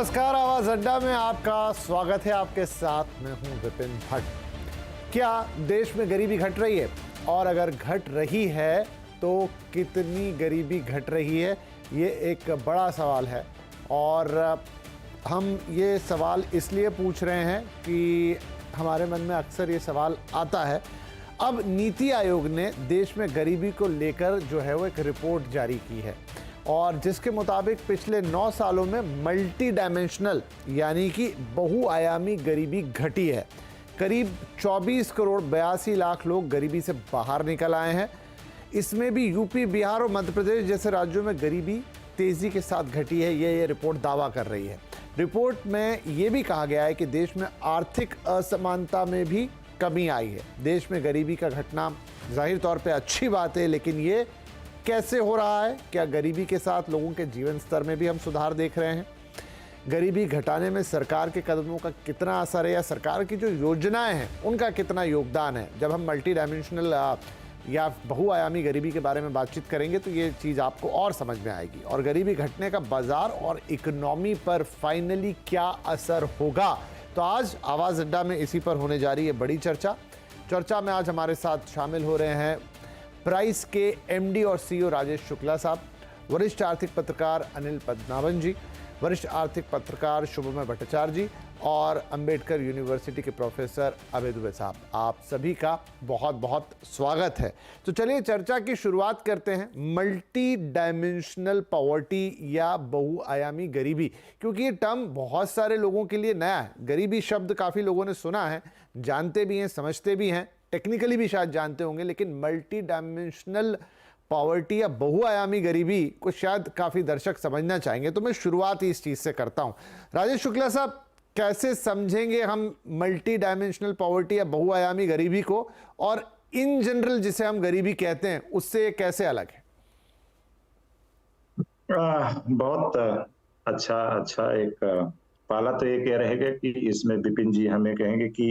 नमस्कार, आवाज अड्डा में आपका स्वागत है। आपके साथ मैं हूं विपिन भट्ट। क्या देश में गरीबी घट रही है? और अगर घट रही है तो कितनी गरीबी घट रही है? ये एक बड़ा सवाल है और हम ये सवाल इसलिए पूछ रहे हैं कि हमारे मन में अक्सर ये सवाल आता है। अब नीति आयोग ने देश में गरीबी को लेकर जो है वो एक रिपोर्ट जारी की है और जिसके मुताबिक पिछले 9 सालों में मल्टी डायमेंशनल यानी कि बहुआयामी गरीबी घटी है। करीब 24 करोड़ 82 लाख लोग गरीबी से बाहर निकल आए हैं। इसमें भी यूपी, बिहार और मध्य प्रदेश जैसे राज्यों में गरीबी तेज़ी के साथ घटी है, ये रिपोर्ट दावा कर रही है। रिपोर्ट में ये भी कहा गया है कि देश में आर्थिक असमानता में भी कमी आई है। देश में गरीबी का घटना जाहिर तौर पे अच्छी बात है, लेकिन ये कैसे हो रहा है? क्या गरीबी के साथ लोगों के जीवन स्तर में भी हम सुधार देख रहे हैं? गरीबी घटाने में सरकार के कदमों का कितना असर है या सरकार की जो योजनाएं हैं उनका कितना योगदान है? जब हम मल्टी डायमेंशनल या बहुआयामी गरीबी के बारे में बातचीत करेंगे तो ये चीज़ आपको और समझ में आएगी। और गरीबी घटने का बाजार और इकोनॉमी पर फाइनली क्या असर होगा? तो आज आवाज़ अड्डा में इसी पर होने जा रही है बड़ी चर्चा में आज हमारे साथ शामिल हो रहे हैं प्राइस के एमडी और सीईओ राजेश शुक्ला साहब, वरिष्ठ आर्थिक पत्रकार अनिल पद्मनाभन जी, वरिष्ठ आर्थिक पत्रकार शुभमय भट्टाचार्य जी और अंबेडकर यूनिवर्सिटी के प्रोफेसर अभय दुबे साहब। आप सभी का बहुत बहुत स्वागत है। तो चलिए चर्चा की शुरुआत करते हैं। मल्टी डायमेंशनल पॉवर्टी या बहुआयामी गरीबी, क्योंकि ये टर्म बहुत सारे लोगों के लिए नया है। गरीबी शब्द काफ़ी लोगों ने सुना है, जानते भी हैं, समझते भी हैं, टेक्निकली भी शायद जानते होंगे, लेकिन मल्टी डायमेंशनल पॉवर्टी या बहुआयामी गरीबी को शायद काफ़ी दर्शक समझना चाहेंगे। तो मैं शुरुआत ही इस चीज़ से करता हूं। राजेश शुक्ला साहब, कैसे समझेंगे हम मल्टी डायमेंशनल पॉवर्टी या बहुआयामी गरीबी को, और इन जनरल जिसे हम गरीबी कहते हैं उससे कैसे अलग है? बहुत अच्छा एक पहला तो ये कह रहेगा कि इसमें विपिन जी हमें कहेंगे कि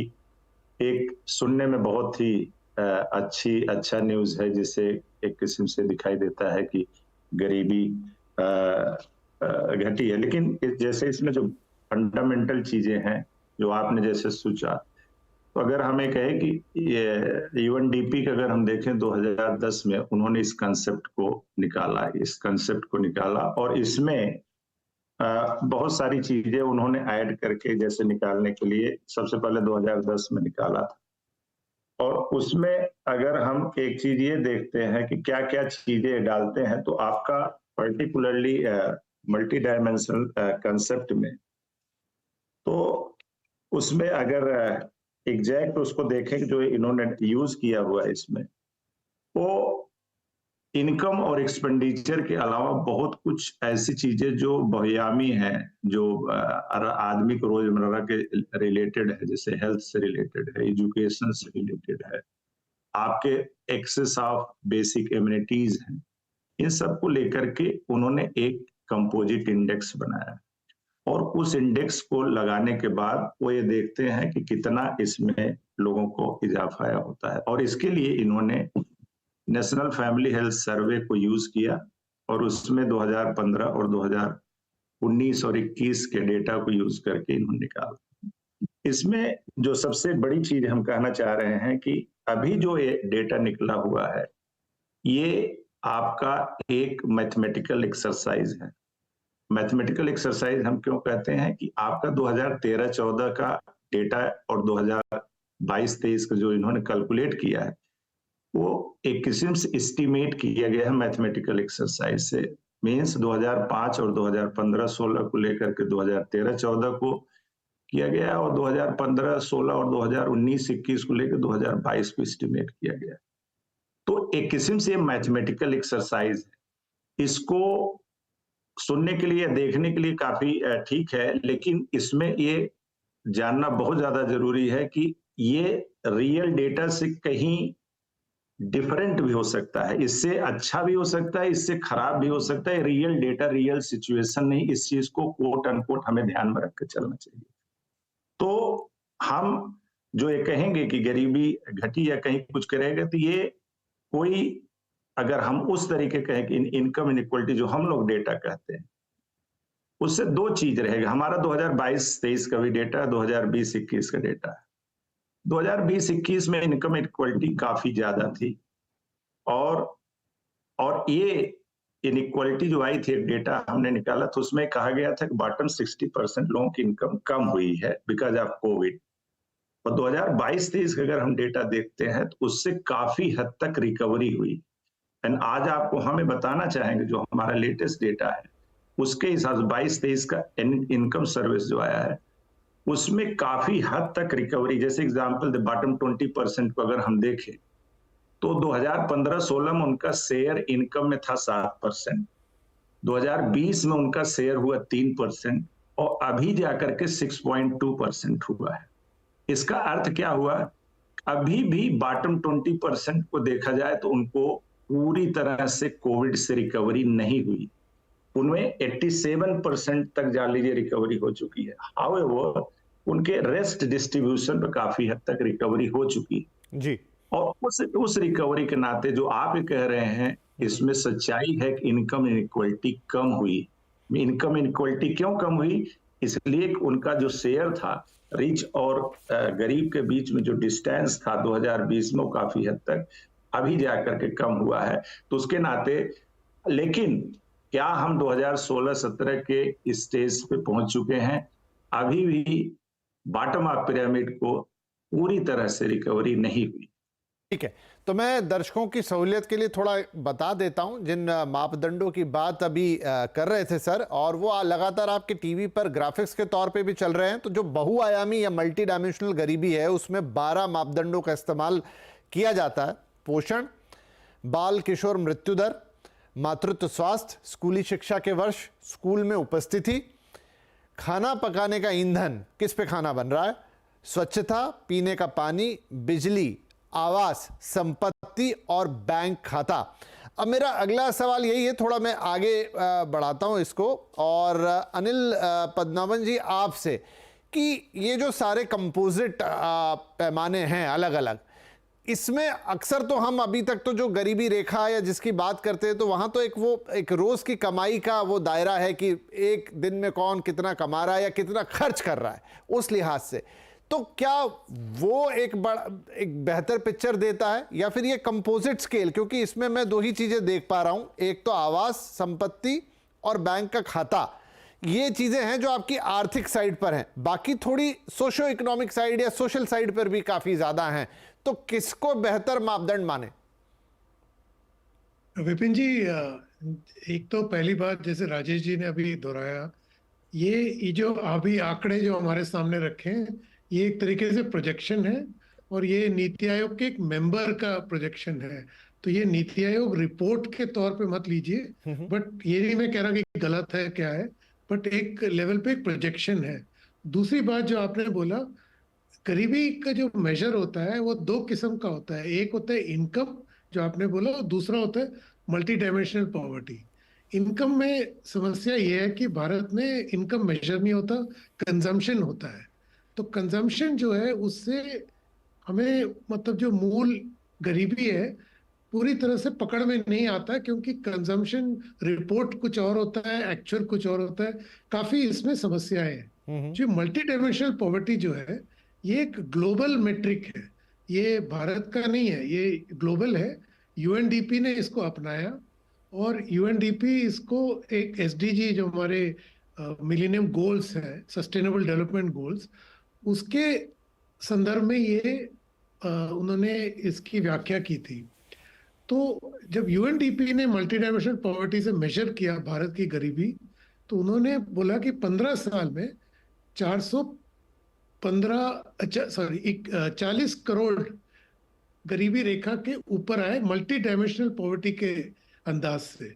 एक सुनने में बहुत ही अच्छा न्यूज़ है, जिससे एक किस्म से दिखाई देता है कि गरीबी घटी है। लेकिन जैसे इसमें जो फंडामेंटल चीजें हैं जो आपने जैसे सोचा, तो अगर हमें कहे कि ये यूएनडीपी का अगर हम देखें 2010 में उन्होंने इस कंसेप्ट को निकाला और इसमें बहुत सारी चीजें उन्होंने ऐड करके जैसे निकालने के लिए सबसे पहले 2010 में निकाला था। और उसमें अगर हम एक चीज ये देखते हैं कि क्या क्या चीजें डालते हैं, तो आपका पर्टिकुलरली मल्टी डायमेंशनल कंसेप्ट में, तो उसमें अगर एग्जैक्ट उसको देखें जो इन्होंने यूज किया हुआ है इसमें, वो इनकम और एक्सपेंडिचर के अलावा बहुत कुछ ऐसी चीजें जो बहुआयामी हैं, जो आदमी को रोजमर्रा के रिलेटेड है, जैसे हेल्थ से रिलेटेड है, एजुकेशन से रिलेटेड है, आपके एक्सेस ऑफ बेसिक एमिनिटीज हैं, इन सब को लेकर के उन्होंने एक कंपोजिट इंडेक्स बनाया और उस इंडेक्स को लगाने के बाद वो ये देखते हैं कि कितना इसमें लोगों को इजाफा होता है। और इसके लिए इन्होंने नेशनल फैमिली हेल्थ सर्वे को यूज किया और उसमें 2015 और 2019 और 21 के डेटा को यूज करके इन्होंने निकाला। इसमें जो सबसे बड़ी चीज हम कहना चाह रहे हैं कि अभी जो ये डेटा निकला हुआ है, ये आपका एक मैथमेटिकल एक्सरसाइज है। मैथमेटिकल एक्सरसाइज हम क्यों कहते हैं कि आपका 2013-14 का डेटा और 2022-23 का जो इन्होंने कैलकुलेट किया है, वो एक किस्म से एस्टिमेट किया गया है मैथमेटिकल एक्सरसाइज से। मीन्स 2005 और 2015-16 को लेकर के 2013-14 को किया गया और 2015-16 और 2019-21 को लेकर 2022 को एस्टिमेट किया गया। तो एक किस्म से मैथमेटिकल एक्सरसाइज है। इसको सुनने के लिए, देखने के लिए काफी ठीक है, लेकिन इसमें ये जानना बहुत ज्यादा जरूरी है कि ये रियल डेटा से कहीं डिफरेंट भी हो सकता है, इससे अच्छा भी हो सकता है, इससे खराब भी हो सकता है। रियल डेटा, रियल सिचुएशन नहीं, इस चीज को कोट अनकोट हमें ध्यान में रख के चलना चाहिए। तो हम जो ये कहेंगे कि गरीबी घटी या कहीं कुछ करेगा, तो ये कोई, अगर हम उस तरीके कहें कि इनकम इनइक्वलिटी जो हम लोग डेटा कहते हैं, उससे दो चीज रहेगा। हमारा 2022-23 का भी डेटा है, 2020-21 का डेटा है। 2020-21 में इनकम इनक्वालिटी काफी ज्यादा थी, और ये इनइक्वालिटी जो आई थी, एक डेटा हमने निकाला तो उसमें कहा गया था कि बॉटम 60% लोगों की इनकम कम हुई है बिकॉज ऑफ कोविड। और 2022-23 का अगर हम डेटा देखते हैं तो उससे काफी हद तक रिकवरी हुई। एंड आज आपको हमें बताना चाहेंगे जो हमारा लेटेस्ट डेटा है उसके हिसाब से 22-23 का इनकम सर्विस जो आया है उसमें काफी हद तक रिकवरी। जैसे एग्जांपल द बॉटम 20% को अगर हम देखें तो 2015-16 में उनका शेयर इनकम में था 7%, 2020 में उनका शेयर हुआ 3%, और अभी जाकर के 6.2% हुआ है। इसका अर्थ क्या हुआ? अभी भी बॉटम 20% को देखा जाए तो उनको पूरी तरह से कोविड से रिकवरी नहीं हुई। उनमें 87% तक जान लीजिए रिकवरी हो चुकी है। हाउएवर उनके रेस्ट डिस्ट्रीब्यूशन पर काफी हद तक रिकवरी हो चुकी है जी। और उस रिकवरी के नाते जो आप कह रहे हैं इसमें सच्चाई है कि इनकम इनइक्वालिटी कम हुई। इनकम इनइक्वालिटी क्यों कम हुई? इसलिए उनका जो शेयर था रिच और गरीब के बीच में जो डिस्टेंस था 2020 में वो काफी हद तक अभी जाकर के कम हुआ है। तो उसके नाते, लेकिन क्या हम 2016-17 के स्टेज पे पहुंच चुके हैं? अभी भी बॉटम ऑफ पिरामिड को पूरी तरह से रिकवरी नहीं हुई। ठीक है, तो मैं दर्शकों की सहूलियत के लिए थोड़ा बता देता हूं जिन मापदंडों की बात अभी कर रहे थे सर, और वो लगातार आपके टीवी पर ग्राफिक्स के तौर पे भी चल रहे हैं। तो जो बहुआयामी या मल्टी डायमेंशनल गरीबी है उसमें 12 मापदंडों का इस्तेमाल किया जाता है। पोषण, बाल किशोर मृत्यु दर, मातृत्व स्वास्थ्य, स्कूली शिक्षा के वर्ष, स्कूल में उपस्थिति, खाना पकाने का ईंधन, किस पे खाना बन रहा है, स्वच्छता, पीने का पानी, बिजली, आवास, संपत्ति और बैंक खाता। अब मेरा अगला सवाल यही है, थोड़ा मैं आगे बढ़ाता हूं इसको, और अनिल पद्मनाभन जी आपसे, कि ये जो सारे कंपोजिट पैमाने हैं अलग अलग, इसमें अक्सर तो हम अभी तक तो जो गरीबी रेखा या जिसकी बात करते हैं तो वहां तो एक रोज की कमाई का वो दायरा है कि एक दिन में कौन कितना कमा रहा है या कितना खर्च कर रहा है, उस लिहाज से तो क्या वो एक बेहतर पिक्चर देता है, या फिर ये कंपोजिट स्केल? क्योंकि इसमें मैं दो ही चीजें देख पा रहा हूं, एक तो आवास, संपत्ति और बैंक का खाता, ये चीजें हैं जो आपकी आर्थिक साइड पर हैं, बाकी थोड़ी सोशो इकोनॉमिक साइड या सोशल साइड पर भी काफी ज्यादा हैं। तो किसको बेहतर मापदंड माने? विपिन जी, एक तो पहली बात जैसे राजेश जी ने अभी दोहराया, ये जो अभी आंकड़े जो हमारे सामने रखे हैं ये एक तरीके से प्रोजेक्शन है, और ये नीति आयोग के एक मेंबर का प्रोजेक्शन है। तो ये नीति आयोग रिपोर्ट के तौर पे मत लीजिए, बट ये नहीं मैं कह रहा कि गलत है क्या है, बट एक लेवल पे एक प्रोजेक्शन है। दूसरी बात जो आपने बोला, गरीबी का जो मेजर होता है वो दो किस्म का होता है। एक होता है इनकम जो आपने बोला, और दूसरा होता है मल्टी डायमेंशनल पॉवर्टी। इनकम में समस्या ये है कि भारत में इनकम मेजर नहीं होता, कंजम्पशन होता है। तो कंजम्पशन जो है उससे हमें मतलब जो मूल गरीबी है पूरी तरह से पकड़ में नहीं आता, क्योंकि कंजम्पशन रिपोर्ट कुछ और होता है, एक्चुअल कुछ और होता है, काफी इसमें समस्याएं हैं। जो मल्टी डायमेंशनल पॉवर्टी जो है ये एक ग्लोबल मेट्रिक है, ये भारत का नहीं है, ये ग्लोबल है। यूएनडीपी ने इसको अपनाया, और यूएनडीपी इसको एक एसडीजी जो हमारे मिलेनियम गोल्स हैं, सस्टेनेबल डेवलपमेंट गोल्स, उसके संदर्भ में ये उन्होंने इसकी व्याख्या की थी। तो जब यूएनडीपी ने मल्टी डायमेंशनल पॉवर्टी से मेजर किया भारत की गरीबी, तो उन्होंने बोला कि 15 साल में 40 करोड़ गरीबी रेखा के ऊपर आए मल्टी डायमेंशनल पॉवर्टी के अंदाज से,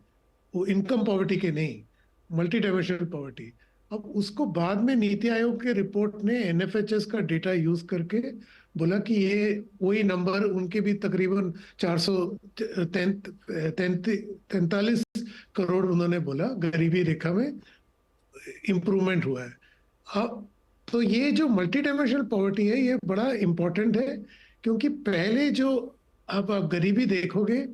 वो इनकम पॉवर्टी के नहीं, मल्टी डायमेंशनल पॉवर्टी। अब उसको बाद में नीति आयोग के रिपोर्ट ने एनएफएचएस का डेटा यूज करके बोला कि ये वही नंबर उनके भी तकरीबन 443 करोड़ उन्होंने बोला गरीबी रेखा में इंप्रूवमेंट हुआ है। अब तो ये जो मल्टी डायमेंशनल पॉवर्टी है ये बड़ा इंपॉर्टेंट है, क्योंकि पहले जो आप गरीबी देखोगे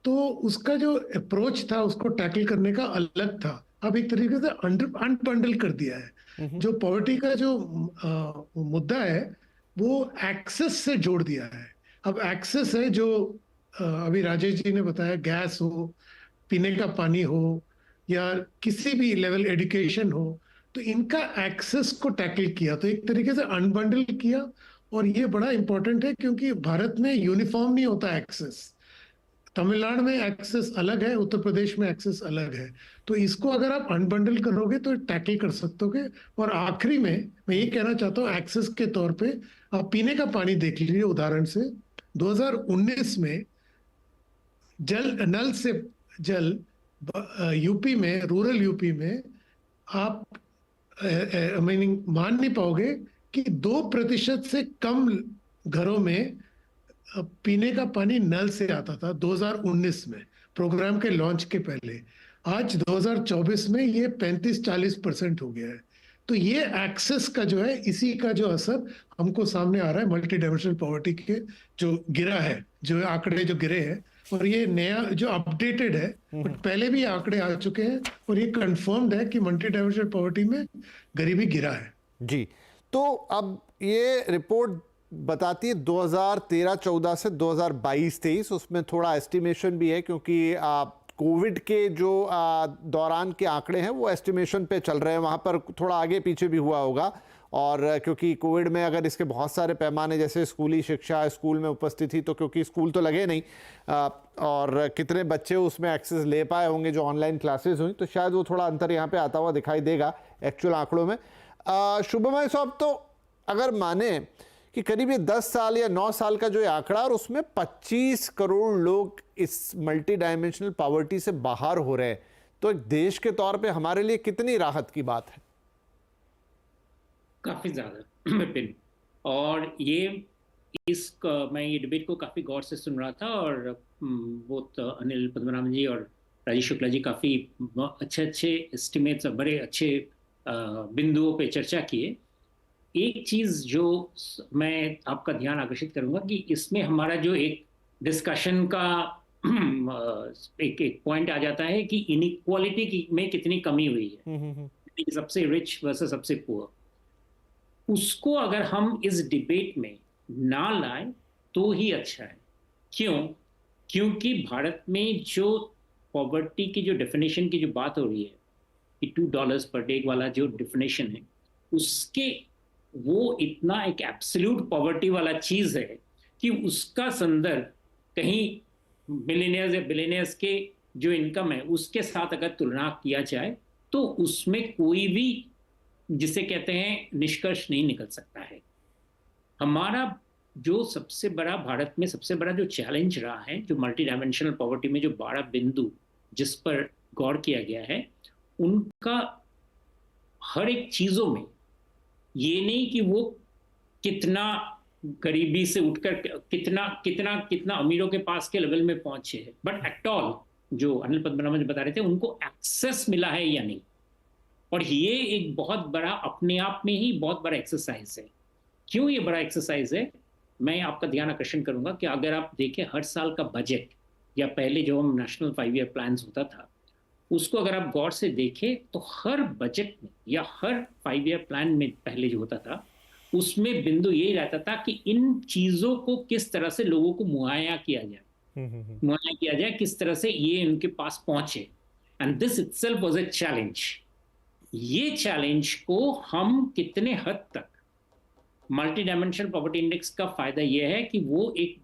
तो उसका जो अप्रोच था उसको टैकल करने का अलग था। अब एक तरीके से अनबंडल कर दिया है। जो पॉवर्टी का जो मुद्दा है वो एक्सेस से जोड़ दिया है। अब एक्सेस है जो अभी राजेश जी ने बताया, गैस हो, पीने का पानी हो, या किसी भी लेवल एजुकेशन हो, तो इनका एक्सेस को टैकल किया, तो एक तरीके से अनबंडल किया। और ये बड़ा इंपॉर्टेंट है क्योंकि भारत में यूनिफॉर्म नहीं होता एक्सेस। तमिलनाडु में एक्सेस अलग है, उत्तर प्रदेश में एक्सेस अलग है। तो इसको अगर आप अनबंडल करोगे तो टैकल कर सकते हो। और आखिरी में मैं ये कहना चाहता हूँ, एक्सेस के तौर पे आप पीने का पानी देख लीजिए उदाहरण से। 2019 में जल नल से जल यूपी में, रूरल यूपी में आप मीनिंग मान नहीं पाओगे कि 2% से कम घरों में पीने का पानी नल से आता था 2019 में, प्रोग्राम के लॉन्च के पहले। आज 2024 में ये 35-40% हो गया है। तो ये एक्सेस का जो है, इसी का जो असर हमको सामने आ रहा है मल्टी डायमेंशनल पॉवर्टी के जो गिरा है, जो आंकड़े जो गिरे हैं। और ये नया जो अपडेटेड है, बट पहले भी आंकड़े आ चुके हैं और ये कंफर्म्ड है कि मल्टी डायमेंशनल पॉवर्टी में गरीबी गिरा है। जी, तो अब ये रिपोर्ट बताती है 2013-14 से 2022-23, उसमें थोड़ा एस्टिमेशन भी है क्योंकि कोविड के जो दौरान के आंकड़े हैं वो एस्टिमेशन पे चल रहे हैं, वहाँ पर थोड़ा आगे पीछे भी हुआ होगा। और क्योंकि कोविड में अगर इसके बहुत सारे पैमाने जैसे स्कूली शिक्षा, स्कूल में उपस्थिति, तो क्योंकि स्कूल तो लगे नहीं, और कितने बच्चे उसमें एक्सेस ले पाए होंगे जो ऑनलाइन क्लासेस हुई, तो शायद वो थोड़ा अंतर यहाँ पे आता हुआ दिखाई देगा एक्चुअल आंकड़ों में। शुभमय साहब, तो अगर माने कि करीब ये 10 साल या 9 साल का जो ये आंकड़ा, और उसमें 25 करोड़ लोग इस मल्टी डायमेंशनल पॉवर्टी से बाहर हो रहे हैं, तो एक देश के तौर पे हमारे लिए कितनी राहत की बात है? काफी ज्यादा विपिन। और मैं ये डिबेट को काफी गौर से सुन रहा था, और वो तो अनिल पद्मनाभन जी और राजेश शुक्ला जी काफी अच्छे एस्टिमेट्स और बड़े अच्छे बिंदुओं पे चर्चा किए। एक चीज जो मैं आपका ध्यान आकर्षित करूंगा कि इसमें हमारा जो एक डिस्कशन का एक पॉइंट आ जाता है कि इनइक्वालिटी में कितनी कमी हुई है, सबसे रिच वर्सेस सबसे पुअर। उसको अगर हम इस डिबेट में ना लाएं तो ही अच्छा है। क्यों? क्योंकि भारत में जो पॉवर्टी की जो डेफिनेशन की जो बात हो रही है कि $2 पर डे वाला जो डेफिनेशन है, उसके वो इतना एक एब्सोल्यूट पॉवर्टी वाला चीज है कि उसका संदर्भ कहीं मिलियनियर्स या बिलियनियर्स के जो इनकम है उसके साथ अगर तुलना किया जाए तो उसमें कोई भी, जिसे कहते हैं, निष्कर्ष नहीं निकल सकता है। हमारा जो सबसे बड़ा, भारत में सबसे बड़ा जो चैलेंज रहा है, जो मल्टी डायमेंशनल पॉवर्टी में जो 12 बिंदु जिस पर गौर किया गया है, उनका हर एक चीजों में ये नहीं कि वो कितना गरीबी से उठकर कितना अमीरों के पास के लेवल में पहुंचे हैं, बट एट ऑल, जो अनिल पद्मनाभन बता रहे थे, उनको एक्सेस मिला है या नहीं। और ये एक बहुत बड़ा, अपने आप में ही बहुत बड़ा एक्सरसाइज है। क्यों ये बड़ा एक्सरसाइज है? मैं आपका ध्यान आकर्षण करूंगा कि अगर आप देखें हर साल का बजट, या पहले जो हम नेशनल 5 ईयर प्लान होता था, उसको अगर आप गौर से देखें तो हर बजट में या हर 5 ईयर प्लान में पहले जो होता था, उसमें बिंदु यही रहता था कि इन चीजों को किस तरह से लोगों को मुहैया किया जाए, किस तरह से ये उनके पास पहुंचे। And this itself was a challenge. ये चैलेंज को हम कितने हद तक, मल्टी डायमेंशनल पॉवर्टी इंडेक्स का फायदा यह है कि वो एक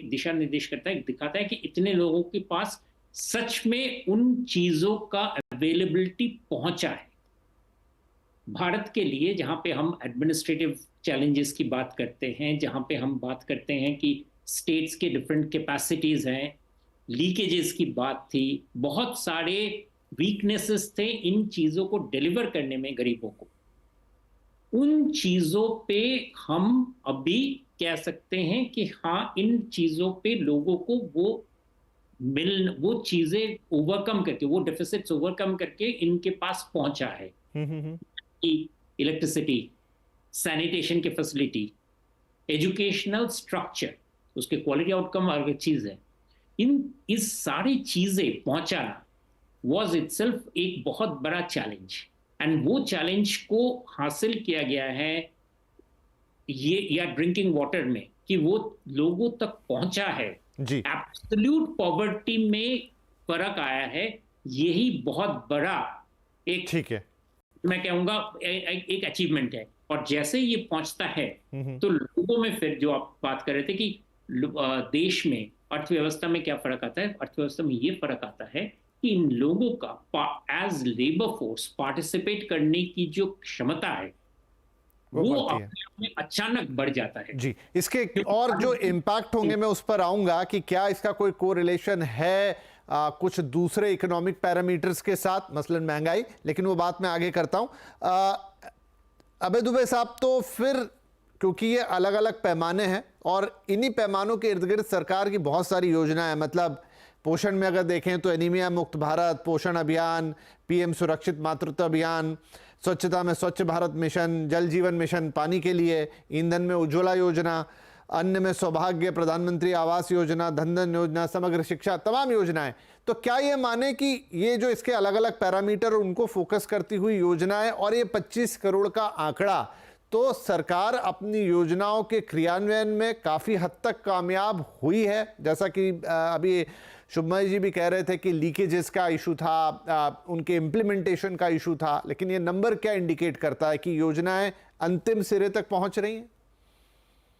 दिशा निर्देश करता है, दिखाता है कि इतने लोगों के पास सच में उन चीजों का अवेलेबिलिटी पहुंचा है। भारत के लिए, जहां पे हम एडमिनिस्ट्रेटिव चैलेंजेस की बात करते हैं, जहां पे हम बात करते हैं कि स्टेट्स के डिफरेंट कैपेसिटीज हैं, लीकेजेस की बात थी, बहुत सारे वीकनेसेस थे इन चीजों को डिलीवर करने में गरीबों को। उन चीजों पे हम अभी कह सकते हैं कि हाँ, इन चीजों पे लोगों को वो चीजें ओवरकम करके, वो डेफिसिट्स ओवरकम करके इनके पास पहुंचा है। इलेक्ट्रिसिटी, सैनिटेशन की फैसिलिटी, एजुकेशनल स्ट्रक्चर, उसके क्वालिटी आउटकम अलग चीज है। इस सारी चीजें पहुंचाना वाज इटसेल्फ एक बहुत बड़ा चैलेंज, एंड वो चैलेंज को हासिल किया गया है ये या ड्रिंकिंग वाटर में, कि वो लोगों तक पहुंचा है जी। एब्सोल्यूट पॉवर्टी में फर्क आया है। यही बहुत बड़ा एक, ठीक है, मैं कहूंगा एक अचीवमेंट है। और जैसे ये पहुंचता है तो लोगों में, फिर जो आप बात कर रहे थे कि देश में अर्थव्यवस्था में क्या फर्क आता है, अर्थव्यवस्था में ये फर्क आता है कि इन लोगों का एज लेबर फोर्स पार्टिसिपेट करने की जो क्षमता है वो अपने आप में अचानक बढ़ जाता है। जी, इसके और जो इम्पैक्ट होंगे मैं उस पर आऊंगा कि क्या इसका कोई कोरिलेशन है कुछ दूसरे इकोनॉमिक पैरामीटर्स के साथ, मसलन महंगाई, लेकिन वो बात मैं आगे करता हूं। अबे दुबे साहब, तो फिर क्योंकि ये अलग अलग पैमाने हैं और इन्हीं पैमानों के इर्द गिर्द सरकार की बहुत सारी योजनाएं, मतलब पोषण में अगर देखें तो एनीमिया मुक्त भारत पोषण अभियान, पीएम सुरक्षित मातृत्व अभियान, स्वच्छता में स्वच्छ भारत मिशन, जल जीवन मिशन पानी के लिए, ईंधन में उज्ज्वला योजना, अन्न में सौभाग्य, प्रधानमंत्री आवास योजना, धन धन योजना, समग्र शिक्षा, तमाम योजनाएं। तो क्या ये माने कि ये जो इसके अलग अलग पैरामीटर उनको फोकस करती हुई योजनाएं और ये 25 करोड़ का आंकड़ा, तो सरकार अपनी योजनाओं के क्रियान्वयन में काफ़ी हद तक कामयाब हुई है? जैसा कि अभी शुभमय जी भी कह रहे थे कि लीकेजेस का इशू था, उनके इम्प्लीमेंटेशन का इशू था, लेकिन ये नंबर क्या इंडिकेट करता है कि योजनाएं अंतिम सिरे तक पहुंच रही हैं?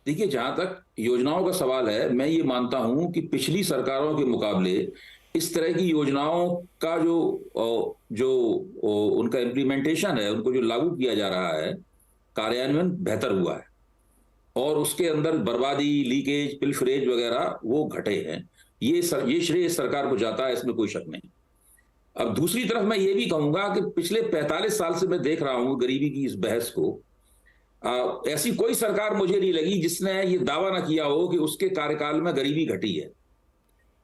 देखिए, जहां तक योजनाओं का सवाल है, मैं ये मानता हूं कि पिछली सरकारों के मुकाबले इस तरह की योजनाओं का जो उनका इम्प्लीमेंटेशन है, उनको जो लागू किया जा रहा है, कार्यान्वयन बेहतर हुआ है और उसके अंदर बर्बादी, लीकेज, पिलफरेज वगैरह वो घटे हैं। ये श्रेय सरकार को जाता है, इसमें कोई शक नहीं। अब दूसरी तरफ मैं ये भी कहूंगा कि पिछले 45 साल से मैं देख रहा हूं गरीबी की इस बहस को। ऐसी कोई सरकार मुझे नहीं लगी जिसने ये दावा ना किया हो कि उसके कार्यकाल में गरीबी घटी है।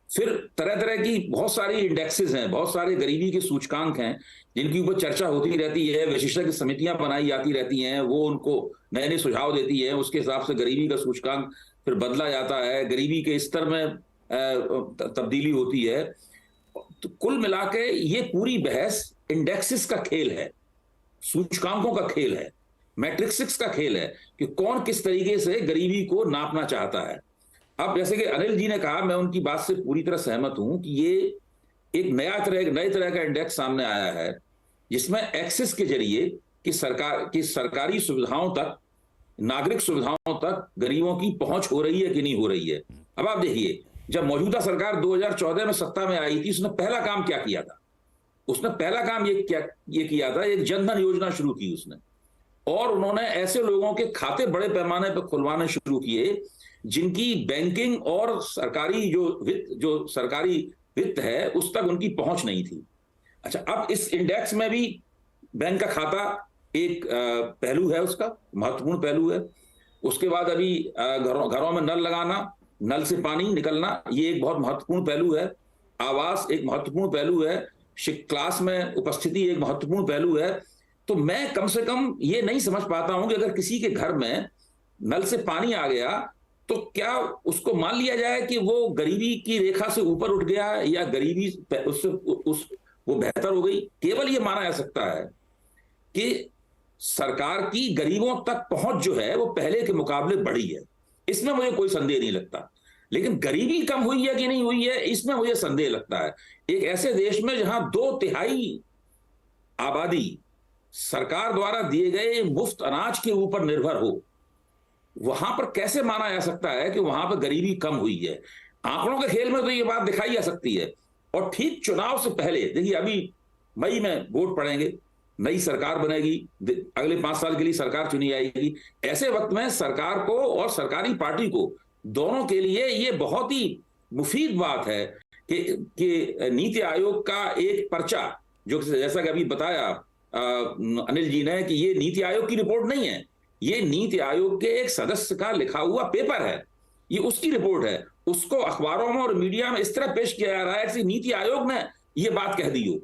फिर तरह तरह की बहुत सारी इंडेक्सेस हैं, बहुत सारे गरीबी के सूचकांक हैं जिनके ऊपर चर्चा होती रहती है, विशेषज्ञ समितियां बनाई जाती रहती हैं, वो उनको नए नए सुझाव देती है, उसके हिसाब से गरीबी का सूचकांक फिर बदला जाता है, गरीबी के स्तर में तब्दीली होती है। तो कुल मिला के ये पूरी बहस इंडेक्सेस का खेल है, सूचकांकों का खेल है, मैट्रिक्स का खेल है कि कौन किस तरीके से गरीबी को नापना चाहता है। अब जैसे कि अनिल जी ने कहा, मैं उनकी बात से पूरी तरह सहमत हूं कि ये एक नए तरह का इंडेक्स सामने आया है जिसमें एक्सेस के जरिए कि सरकारी सुविधाओं तक, नागरिक सुविधाओं तक गरीबों की पहुंच हो रही है कि नहीं हो रही है। अब आप देखिए, जब मौजूदा सरकार 2014 में सत्ता में आई थी, उसने पहला काम क्या किया था? उसने पहला काम ये किया था, एक जनधन योजना शुरू की उसने, और उन्होंने ऐसे लोगों के खाते बड़े पैमाने पर खुलवाने शुरू किए जिनकी बैंकिंग और सरकारी वित्त है उस तक उनकी पहुंच नहीं थी। अच्छा, अब इस इंडेक्स में भी बैंक का खाता एक पहलू है, उसका महत्वपूर्ण पहलू है। उसके बाद अभी घरों में नल लगाना, नल से पानी निकलना, ये एक बहुत महत्वपूर्ण पहलू है। आवास एक महत्वपूर्ण पहलू है। क्लास में उपस्थिति एक महत्वपूर्ण पहलू है। तो मैं कम से कम ये नहीं समझ पाता हूं कि अगर किसी के घर में नल से पानी आ गया तो क्या उसको मान लिया जाए कि वो गरीबी की रेखा से ऊपर उठ गया या गरीबी वो बेहतर हो गई। केवल ये माना जा सकता है कि सरकार की गरीबों तक पहुंच जो है वो पहले के मुकाबले बढ़ी है, इसमें मुझे कोई संदेह नहीं लगता। लेकिन गरीबी कम हुई है कि नहीं हुई है, इसमें मुझे संदेह लगता है। एक ऐसे देश में जहां 2/3 आबादी सरकार द्वारा दिए गए मुफ्त अनाज के ऊपर निर्भर हो, वहां पर कैसे माना जा सकता है कि वहां पर गरीबी कम हुई है? आंकड़ों के खेल में तो ये बात दिखाई जा सकती है। और ठीक चुनाव से पहले देखिए, अभी मई में वोट पड़ेंगे, नई सरकार बनेगी, अगले 5 साल के लिए सरकार चुनी जाएगी। ऐसे वक्त में सरकार को और सरकारी पार्टी को दोनों के लिए ये बहुत ही मुफीद बात है कि नीति आयोग का एक पर्चा, जो जैसा कि अभी बताया अनिल जी ने कि ये नीति आयोग की रिपोर्ट नहीं है, ये नीति आयोग के एक सदस्य का लिखा हुआ पेपर है, ये उसकी रिपोर्ट है। उसको अखबारों में और मीडिया में इस तरह पेश किया जा रहा है कि नीति आयोग ने ये बात कह दी हो,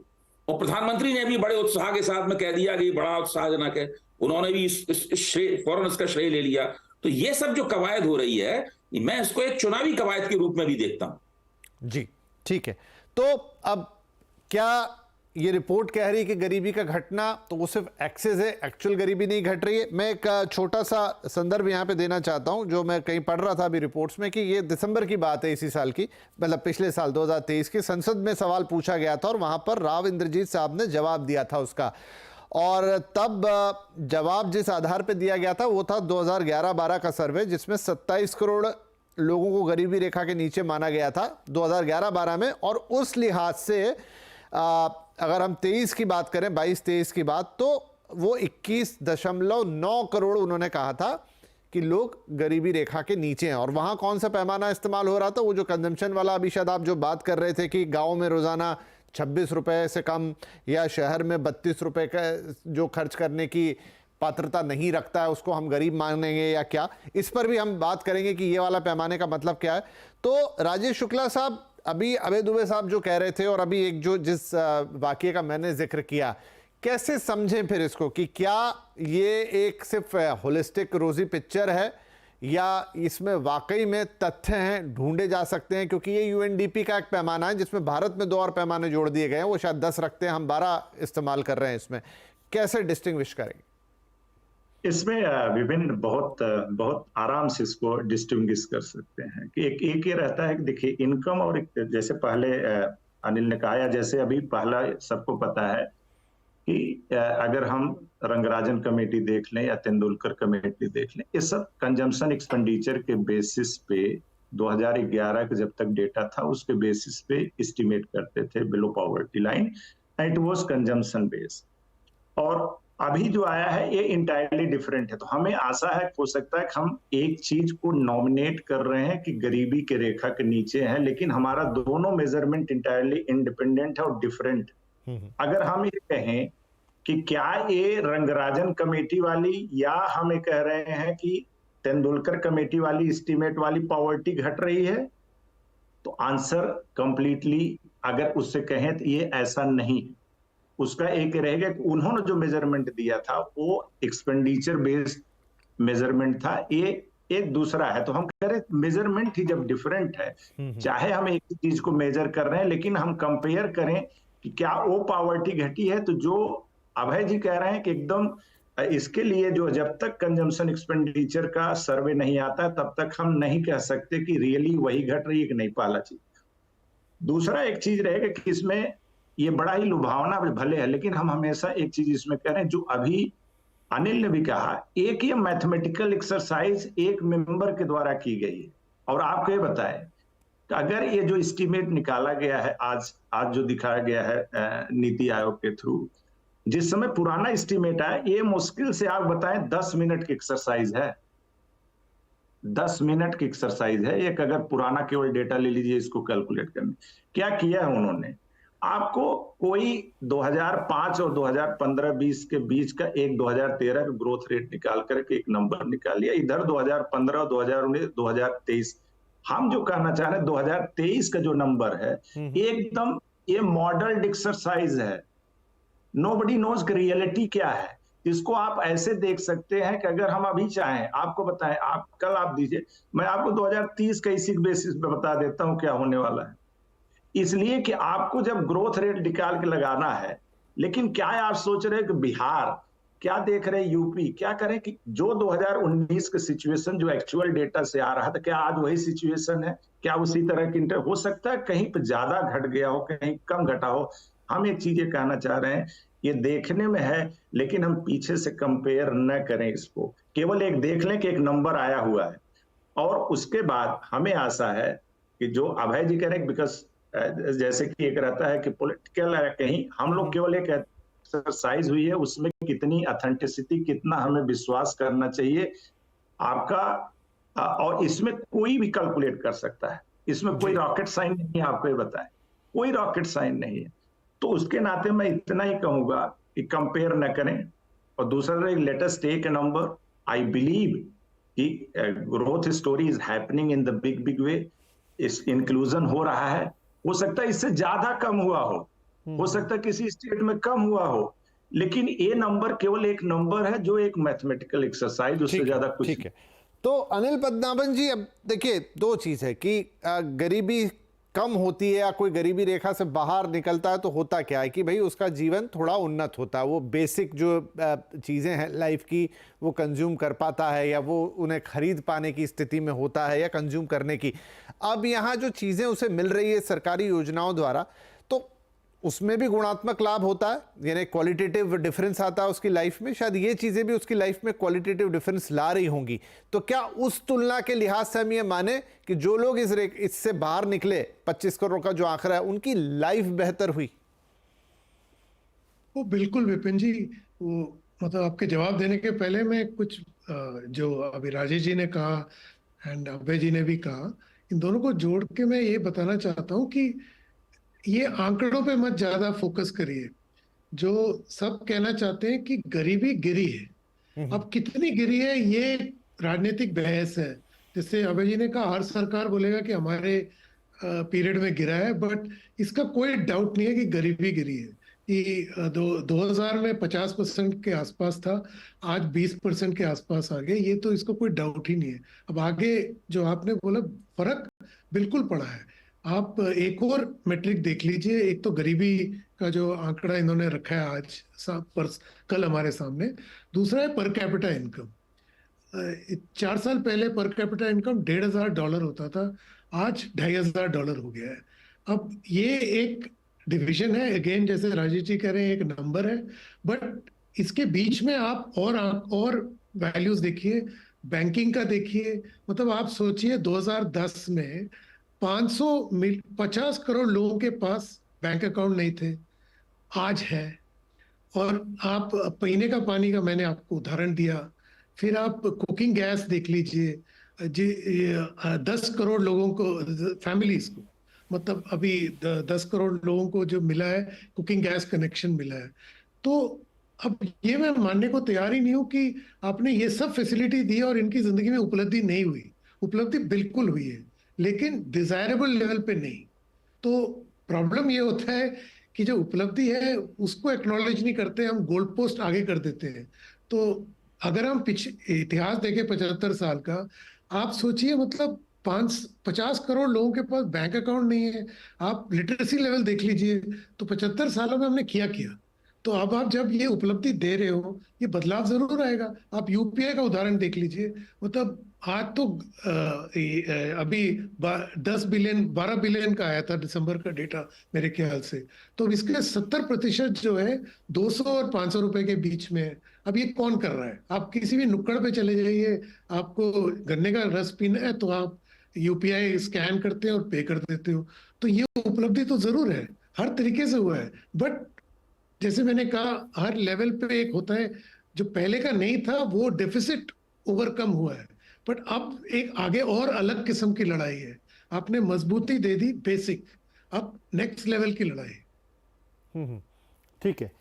और प्रधानमंत्री ने भी बड़े उत्साह के साथ में कह दिया कि बड़ा उत्साहजनक है, उन्होंने भी फौरन इसका श्रेय ले लिया। तो ये सब जो कवायद हो रही है, मैं इसको एक चुनावी कवायद के रूप में भी देखता हूं। जी, ठीक है। तो अब क्या ये रिपोर्ट कह रही है कि गरीबी का घटना, तो वो सिर्फ एक्सेस है, एक्चुअल गरीबी नहीं घट रही है। मैं एक छोटा सा संदर्भ यहाँ पे देना चाहता हूँ, जो मैं कहीं पढ़ रहा था अभी रिपोर्ट्स में, कि ये दिसंबर की बात है इसी साल की, मतलब पिछले साल 2023 की। संसद में सवाल पूछा गया था और वहाँ पर राव इंद्रजीत साहब ने जवाब दिया था उसका, और तब जवाब जिस आधार पर दिया गया था वो था 2011-12 का सर्वे, जिसमें 27 करोड़ लोगों को गरीबी रेखा के नीचे माना गया था 2011-12 में। और उस लिहाज से अगर हम 23 की बात करें, 22-23 की बात, तो वो 21.9 करोड़ उन्होंने कहा था कि लोग गरीबी रेखा के नीचे हैं। और वहाँ कौन सा पैमाना इस्तेमाल हो रहा था? वो जो कंजम्पशन वाला अभी शायद आप जो बात कर रहे थे कि गाँव में रोज़ाना 26 रुपये से कम या शहर में 32 रुपये का जो खर्च करने की पात्रता नहीं रखता है उसको हम गरीब मानेंगे या क्या? इस पर भी हम बात करेंगे कि ये वाला पैमाने का मतलब क्या है। तो राजेश शुक्ला साहब, अभी अभय दुबे साहब जो कह रहे थे और अभी एक जो जिस वाकये का मैंने जिक्र किया, कैसे समझें फिर इसको कि क्या ये एक सिर्फ होलिस्टिक रोजी पिक्चर है या इसमें वाकई में तथ्य हैं, ढूंढे जा सकते हैं? क्योंकि ये यूएनडीपी का एक पैमाना है जिसमें भारत में 2 और पैमाने जोड़ दिए गए हैं, वो शायद 10 रखते हैं, हम 12 इस्तेमाल कर रहे हैं। इसमें कैसे डिस्टिंग्विश करेंगे? इसमें विभिन्न बहुत आराम से इसको डिस्टिंग्विश कर सकते हैं कि एक ये रहता है कि देखिए इनकम और जैसे पहले अनिल ने कहा, या जैसे अभी पहला सबको पता है कि अगर हम रंगराजन कमेटी देख लें या तेंदुलकर कमेटी देख लें, ये सब कंजम्पशन एक्सपेंडिचर के बेसिस पे 2011 का जब तक डेटा था उसके बेसिस पे एस्टिमेट करते थे below poverty line, it was consumption based. और अभी जो आया है ये इंटायरली डिफरेंट है। तो हमें आशा है, हो सकता है कि हम एक चीज को नॉमिनेट कर रहे हैं कि गरीबी के रेखा के नीचे है, लेकिन हमारा दोनों मेजरमेंट इंटायरली इंडिपेंडेंट है और डिफरेंट। अगर हम ये कहें कि क्या ये रंगराजन कमेटी वाली या हम ये कह रहे हैं कि तेंदुलकर कमेटी वाली एस्टीमेट वाली पॉवर्टी घट रही है, तो आंसर कंप्लीटली अगर उससे कहें तो ये ऐसा नहीं है। उसका एक रहेगा कि उन्होंने जो मेजरमेंट दिया था वो एक्सपेंडिचर बेस्ड मेजरमेंट था, ये एक दूसरा है। तो हम कह रहे मेजरमेंट ही जब डिफरेंट है, चाहे हम एक चीज को मेजर कर रहे हैं लेकिन हम कंपेयर करें कि क्या वो पॉवर्टी घटी है, तो जो अभय जी कह रहे हैं कि एकदम इसके लिए जो जब तक कंजम्पशन एक्सपेंडिचर का सर्वे नहीं आता तब तक हम नहीं कह सकते कि रियली वही घट रही है कि नहीं, पहला चीज। दूसरा एक चीज रहेगा कि इसमें ये बड़ा ही लुभावना भले है, लेकिन हम हमेशा एक चीज इसमें कह रहे हैं जो अभी अनिल ने भी कहा, एक ये मैथमेटिकल एक्सरसाइज एक मेंबर के द्वारा की गई है। और आपको ये बताएं कि अगर ये जो एस्टीमेट निकाला गया है आज जो दिखाया गया है नीति आयोग के थ्रू, जिस समय पुराना एस्टीमेट आया, ये मुश्किल से आप बताएं 10 मिनट की एक्सरसाइज है। 10 मिनट की एक्सरसाइज है एक, अगर पुराना केवल डेटा ले लीजिए इसको कैलकुलेट करने। क्या किया है उन्होंने, आपको कोई 2005 और 2015-20 के बीच का एक 2013 का ग्रोथ रेट निकाल करके एक नंबर निकाल लिया, इधर 2015, 2019, 2023। हम जो कहना चाह रहे हैं 2023 का जो नंबर है एकदम ये मॉडल्ड एक्सरसाइज है। नोबडी नोज कि रियलिटी क्या है। इसको आप ऐसे देख सकते हैं कि अगर हम अभी चाहें, आपको बताएं, आप कल आप दीजिए, मैं आपको 2030 का इसी बेसिस पे बता देता हूं क्या होने वाला है। इसलिए कि आपको जब ग्रोथ रेट निकाल के लगाना है, लेकिन क्या आप सोच रहे हैं कि बिहार क्या देख रहे हैं, यूपी क्या करें कि जो 2019 का सिचुएशन जो एक्चुअल डेटा से आ रहा था, क्या आज वही सिचुएशन है? क्या उसी तरह की हो सकता है कहीं पे ज्यादा घट गया हो, कहीं कम घटा हो। हम एक चीज ये कहना चाह रहे हैं, ये देखने में है लेकिन हम पीछे से कंपेयर न करें इसको, केवल एक देख लें कि एक नंबर आया हुआ है। और उसके बाद हमें आशा है कि जो अभय जी कह रहे हैं, बिकॉज जैसे कि एक रहता है कि पॉलिटिकल कहीं हम लोग केवल एक एक्सरसाइज हुई है, उसमें कितनी ऑथेंटिसिटी, कितना हमें विश्वास करना चाहिए आपका, और इसमें कोई भी कैलकुलेट कर सकता है, इसमें कोई रॉकेट साइंस नहीं है। आपको ये बताएं, कोई रॉकेट साइंस नहीं है। तो उसके नाते मैं इतना ही कहूंगा कि कंपेयर न करें। और दूसरा, latest take a number, I believe कि growth story is happening in the big way, इस इंक्लूजन हो रहा है। हो सकता है इससे ज्यादा कम हुआ हो सकता है किसी स्टेट में कम हुआ हो, लेकिन ये नंबर केवल एक नंबर है जो एक मैथमेटिकल एक्सरसाइज, उससे ज्यादा कुछ ठीक है। तो अनिल पद्मनाभन जी, अब देखिए दो चीज है कि गरीबी कम होती है या कोई गरीबी रेखा से बाहर निकलता है तो होता क्या है कि भाई उसका जीवन थोड़ा उन्नत होता है, वो बेसिक जो चीज़ें हैं लाइफ की वो कंज्यूम कर पाता है या वो उन्हें खरीद पाने की स्थिति में होता है या कंज्यूम करने की। अब यहाँ जो चीज़ें उसे मिल रही है सरकारी योजनाओं द्वारा, तो उसमें भी गुणात्मक लाभ होता है, यानी क्वालिटेटिव डिफरेंस आता है उसकी लाइफ में। शायद ये चीज़ें भी उसकी लाइफ में क्वालिटेटिव डिफरेंस ला रही होंगी। तो क्या उस तुलना के लिहाज से हम ये माने कि जो लोग इससे बाहर निकले, 25 करोड़ का जो आंकड़ा है, उनकी लाइफ बेहतर हुई? वो बिल्कुल विपिन जी, वो मतलब आपके जवाब देने के पहले मैं कुछ जो अभी राजेश जी ने कहा एंड अभय जी ने भी कहा, इन दोनों को जोड़ के मैं ये बताना चाहता हूँ कि ये आंकड़ों पे मत ज्यादा फोकस करिए। जो सब कहना चाहते हैं कि गरीबी गिरी है, अब कितनी गिरी है ये राजनीतिक बहस है। जैसे अभय जी ने कहा, हर सरकार बोलेगा कि हमारे पीरियड में गिरा है, बट इसका कोई डाउट नहीं है कि गरीबी गिरी है। कि 2000 में 50% के आसपास था, आज 20% के आसपास आ गए, ये तो इसको कोई डाउट ही नहीं है। अब आगे जो आपने बोला, फर्क बिल्कुल पड़ा है। आप एक और मेट्रिक देख लीजिए, एक तो गरीबी का जो आंकड़ा इन्होंने रखा है आज कल हमारे सामने, दूसरा है पर कैपिटा इनकम। 4 साल पहले पर कैपिटा इनकम $1,500 होता था, आज $2,500 हो गया है। अब ये एक डिवीजन है, अगेन जैसे राजेश जी कह रहे हैं, एक नंबर है, बट इसके बीच में आप और वैल्यूज देखिए, बैंकिंग का देखिए। मतलब आप सोचिए 2010 में 50 करोड़ लोगों के पास बैंक अकाउंट नहीं थे, आज है। और आप पीने का पानी का मैंने आपको उदाहरण दिया, फिर आप कुकिंग गैस देख लीजिए जी, 10 करोड़ लोगों को, फैमिलीज को, मतलब अभी 10 करोड़ लोगों को जो मिला है कुकिंग गैस कनेक्शन मिला है। तो अब ये मैं मानने को तैयार ही नहीं हूं कि आपने ये सब फैसिलिटी दी और इनकी जिंदगी में उपलब्धि नहीं हुई। उपलब्धि बिल्कुल हुई है, लेकिन डिजायरेबल लेवल पे नहीं। तो प्रॉब्लम ये होता है कि जो उपलब्धि है उसको एक्नॉलेज नहीं करते, हम गोल पोस्ट आगे कर देते हैं। तो अगर हम इतिहास देखें 75 साल का, आप सोचिए, मतलब 50 करोड़ लोगों के पास बैंक अकाउंट नहीं है। आप लिटरेसी लेवल देख लीजिए, तो 75 सालों में हमने किया। तो अब आप जब ये उपलब्धि दे रहे हो, ये बदलाव जरूर आएगा। आप यूपीआई का उदाहरण देख लीजिए, मतलब आज तो अभी 12 बिलियन का आया था दिसंबर का डेटा मेरे ख्याल से। तो इसके 70% जो है 200 और 500 रुपए के बीच में है। अब ये कौन कर रहा है? आप किसी भी नुक्कड़ पे चले जाइए, आपको गन्ने का रस पीना है तो आप यूपीआई स्कैन करते हैं और पे कर देते हो। तो ये उपलब्धि तो जरूर है, हर तरीके से हुआ है, बट जैसे मैंने कहा, हर लेवल पे एक होता है, जो पहले का नहीं था वो डेफिसिट ओवरकम हुआ है, बट अब एक आगे और अलग किस्म की लड़ाई है। आपने मजबूती दे दी बेसिक, अब नेक्स्ट लेवल की लड़ाई। ठीक है।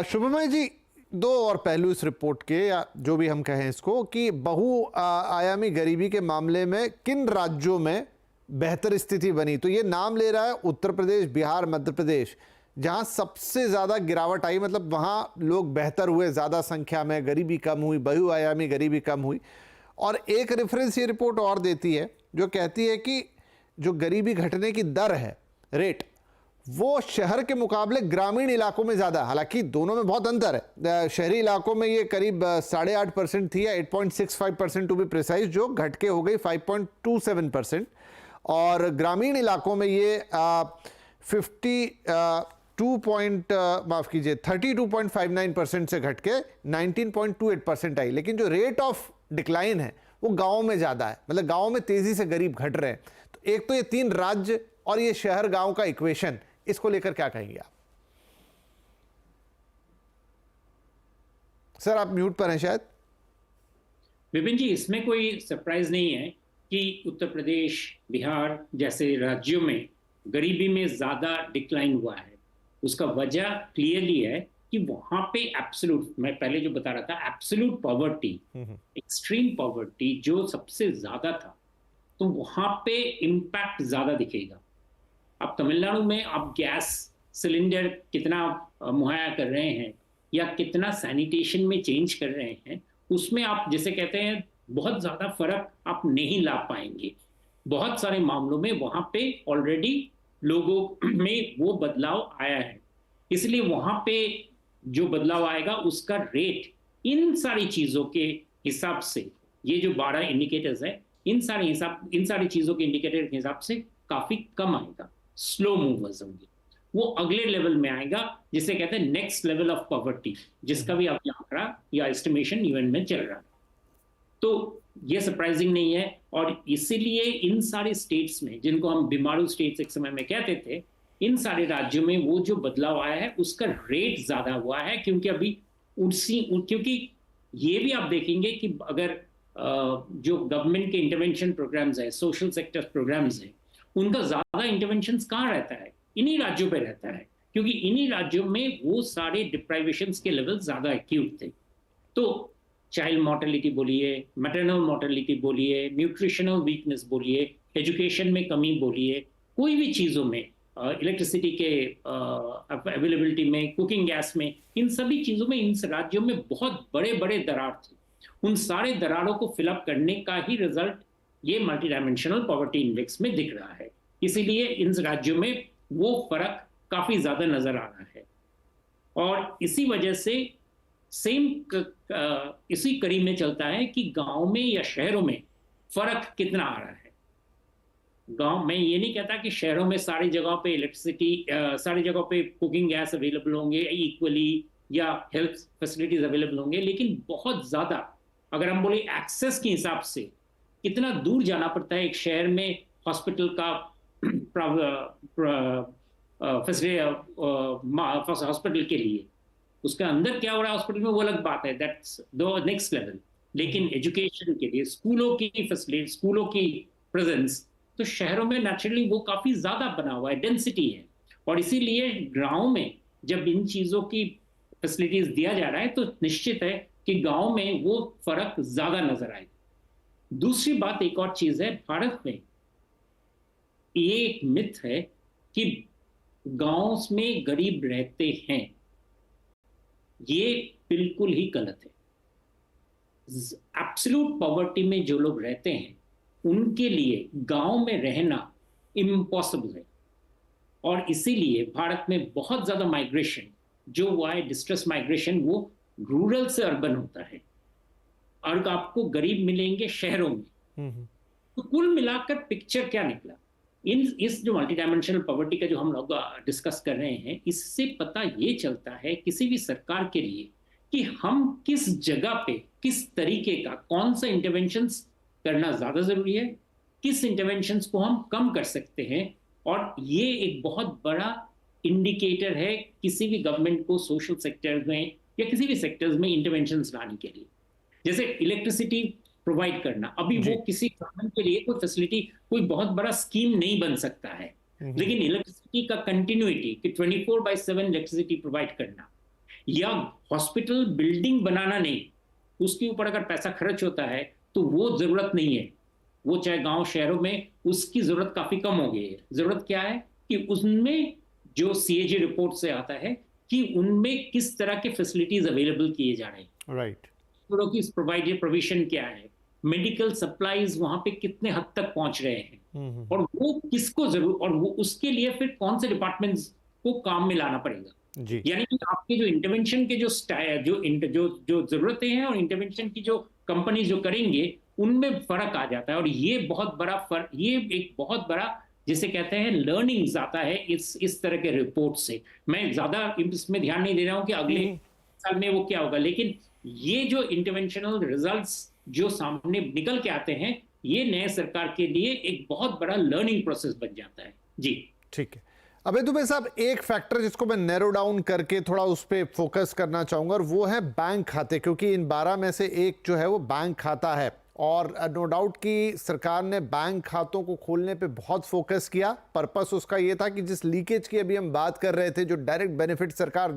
शुभमय जी, दो और पहलू इस रिपोर्ट के, या जो भी हम कहें इसको, कि आयामी गरीबी के मामले में किन राज्यों में बेहतर स्थिति बनी। तो ये नाम ले रहा है उत्तर प्रदेश, बिहार, मध्य प्रदेश, जहां सबसे ज़्यादा गिरावट आई, मतलब वहां लोग बेहतर हुए, ज़्यादा संख्या में, गरीबी कम हुई, बहुआयामी गरीबी कम हुई। और एक रेफरेंस ये रिपोर्ट और देती है जो कहती है कि जो गरीबी घटने की दर है, रेट, वो शहर के मुकाबले ग्रामीण इलाकों में ज़्यादा। हालांकि दोनों में बहुत अंतर है। शहरी इलाकों में ये करीब 8.5% थी, या 8.65% टू बी प्रिसाइज, जो घट के हो गई 5.27%। और ग्रामीण इलाकों में ये 32.59% से घट के 19.28% आई। लेकिन जो रेट ऑफ डिक्लाइन है वो गाँव में ज़्यादा है, मतलब गाँव में तेज़ी से गरीब घट रहे हैं। तो एक तो ये 3 राज्य और ये शहर गांव का इक्वेशन, इसको लेकर क्या कहेंगे आप? सर आप म्यूट पर हैं शायद। विपिन जी, इसमें कोई सरप्राइज नहीं है कि उत्तर प्रदेश, बिहार जैसे राज्यों में गरीबी में ज्यादा डिक्लाइन हुआ है। उसका वजह क्लियरली है कि वहां पे एब्सोल्यूट, मैं पहले जो बता रहा था, एब्सोल्यूट पॉवर्टी, एक्सट्रीम पॉवर्टी जो सबसे ज्यादा था, तो वहां पे इम्पैक्ट ज्यादा दिखेगा। अब तमिलनाडु में आप गैस सिलेंडर कितना मुहैया कर रहे हैं या कितना सैनिटेशन में चेंज कर रहे हैं, उसमें आप जैसे कहते हैं बहुत ज्यादा फर्क आप नहीं ला पाएंगे। बहुत सारे मामलों में वहां पे ऑलरेडी लोगों में वो बदलाव आया है, इसलिए वहां पे जो बदलाव आएगा उसका रेट इन सारी चीजों के हिसाब से, ये जो 12 इंडिकेटर्स है, इन सारी चीजों के इंडिकेटर के हिसाब से काफी कम आएगा, स्लो मूवर्स होंगे। वो अगले लेवल में आएगा जिसे कहते हैं नेक्स्ट लेवल ऑफ पॉवर्टी, जिसका भी आपका आंकड़ा या एस्टिमेशन इवेंट में चल रहा है। तो ये सरप्राइजिंग नहीं है, और इसीलिए इन सारे स्टेट्स में, जिनको हम बीमारू स्टेट्स एक समय में कहते थे, इन सारे राज्यों में वो जो बदलाव आया है उसका रेट ज्यादा हुआ है, क्योंकि अभी क्योंकि ये भी आप देखेंगे कि अगर जो गवर्नमेंट के इंटरवेंशन प्रोग्राम्स है, सोशल सेक्टर प्रोग्राम्स है, उनका ज्यादा इंटरवेंशन कहाँ रहता है? इन्हीं राज्यों पे रहता है, क्योंकि इन्हीं राज्यों में वो सारे डिप्राइवेशंस के लेवल ज्यादा एक्यूट थे। तो चाइल्ड मोर्टेलिटी बोलिए, मैटरनल मोर्टेलिटी बोलिए, न्यूट्रिशनल वीकनेस बोलिए, एजुकेशन में कमी बोलिए, कोई भी चीज़ों में, इलेक्ट्रिसिटी के अवेलेबिलिटी में, कुकिंग गैस में, इन सभी चीज़ों में इन राज्यों में बहुत बड़े बड़े दरार थे। उन सारे दरारों को फिलअप करने का ही रिजल्ट ये मल्टी डायमेंशनल पॉवर्टी इंडेक्स में दिख रहा है। इसीलिए इन राज्यों में वो फर्क काफ़ी ज़्यादा नज़र आ रहा है, और इसी वजह से इसी कड़ी में चलता है कि गांव में या शहरों में फर्क कितना आ रहा है। गांव में ये नहीं कहता कि शहरों में सारी जगहों पे इलेक्ट्रिसिटी, सारी जगहों पे कुकिंग गैस अवेलेबल होंगे इक्वली, या हेल्थ फैसिलिटीज अवेलेबल होंगे, लेकिन बहुत ज्यादा अगर हम बोले एक्सेस के हिसाब से कितना दूर जाना पड़ता है एक शहर में हॉस्पिटल का हॉस्पिटल के लिए, उसके अंदर क्या हो रहा है हॉस्पिटल में वो अलग बात है, दैट्स द नेक्स्ट लेवल। लेकिन एजुकेशन के लिए स्कूलों की फैसिलिटी, स्कूलों की प्रेजेंस, तो शहरों में नेचुरली वो काफी ज्यादा बना हुआ है, डेंसिटी है, और इसीलिए गांव में जब इन चीजों की फैसिलिटीज दिया जा रहा है तो निश्चित है कि गांव में वो फर्क ज्यादा नजर आएगा। दूसरी बात, एक और चीज है, भारत में ये एक मिथ है कि गांव में गरीब रहते हैं, ये बिल्कुल ही गलत है। एब्सोल्यूट पॉवर्टी में जो लोग रहते हैं उनके लिए गांव में रहना इम्पॉसिबल है, और इसीलिए भारत में बहुत ज्यादा माइग्रेशन जो हुआ है, डिस्ट्रेस माइग्रेशन, वो रूरल से अर्बन होता है, और आपको गरीब मिलेंगे शहरों में। तो कुल मिलाकर पिक्चर क्या निकला इस जो मल्टी डायमेंशनल पॉवर्टी का जो हम लोग डिस्कस कर रहे हैं, इससे पता ये चलता है किसी भी सरकार के लिए कि हम किस जगह पे किस तरीके का कौन सा इंटरवेंशंस करना ज्यादा जरूरी है, किस इंटरवेंशंस को हम कम कर सकते हैं, और ये एक बहुत बड़ा इंडिकेटर है किसी भी गवर्नमेंट को सोशल सेक्टर में या किसी भी सेक्टर्स में इंटरवेंशंस लाने के लिए। जैसे इलेक्ट्रिसिटी प्रोवाइड करना, अभी वो किसी गवर्नमेंट के लिए कोई फैसिलिटी, कोई बहुत बड़ा स्कीम नहीं बन सकता है, लेकिन इलेक्ट्रिसिटी का कंटिन्यूटी कि 24/7 इलेक्ट्रिसिटी प्रोवाइड करना, या हॉस्पिटल बिल्डिंग बनाना नहीं, उसके ऊपर अगर पैसा खर्च होता है तो वो जरूरत नहीं है, वो चाहे गांव शहरों में उसकी जरूरत काफी कम हो गई है। जरूरत क्या है कि उसमें जो CAG रिपोर्ट से आता है कि उनमें किस तरह के फैसिलिटीज अवेलेबल किए जा रहे हैं, राइट, की प्रोवाइडेड प्रोविजन क्या है, मेडिकल सप्लाईज वहां पे कितने हद तक पहुंच रहे हैं, और वो किसको जरूर, और वो उसके लिए फिर कौन से डिपार्टमेंट्स को काम में लाना पड़ेगा जी। यानी कि आपके जो इंटरवेंशन के जो जरूरतें हैं और इंटरवेंशन की जो कंपनी जो करेंगे उनमें फर्क आ जाता है, और ये बहुत बड़ा फर्क, ये एक बहुत बड़ा जिसे कहते हैं लर्निंग्स आता है इस तरह के रिपोर्ट से। मैं ज्यादा इसमें ध्यान नहीं दे रहा हूं कि अगले साल में वो क्या होगा, लेकिन ये जो इंटरवेंशनल रिजल्ट्स जो सामने निकल के आते हैं, ये नए सरकार के लिए एक बहुत बड़ा लर्निंग प्रोसेस बन जाता है जी। ठीक है, अबे दुबे साहब, एक फैक्टर जिसको मैं नैरो डाउन करके थोड़ा उस पर फोकस करना चाहूंगा, और वो है बैंक खाते, क्योंकि इन 12 में से एक जो है वो बैंक खाता है, और नो डाउट कि सरकार ने बैंक खातों को खोलने पे बहुत फोकस किया। पर्पस उसका ये था कि जिस लीकेज की अभी हम बात कर रहे थे, जो डायरेक्ट बेनिफिट सरकार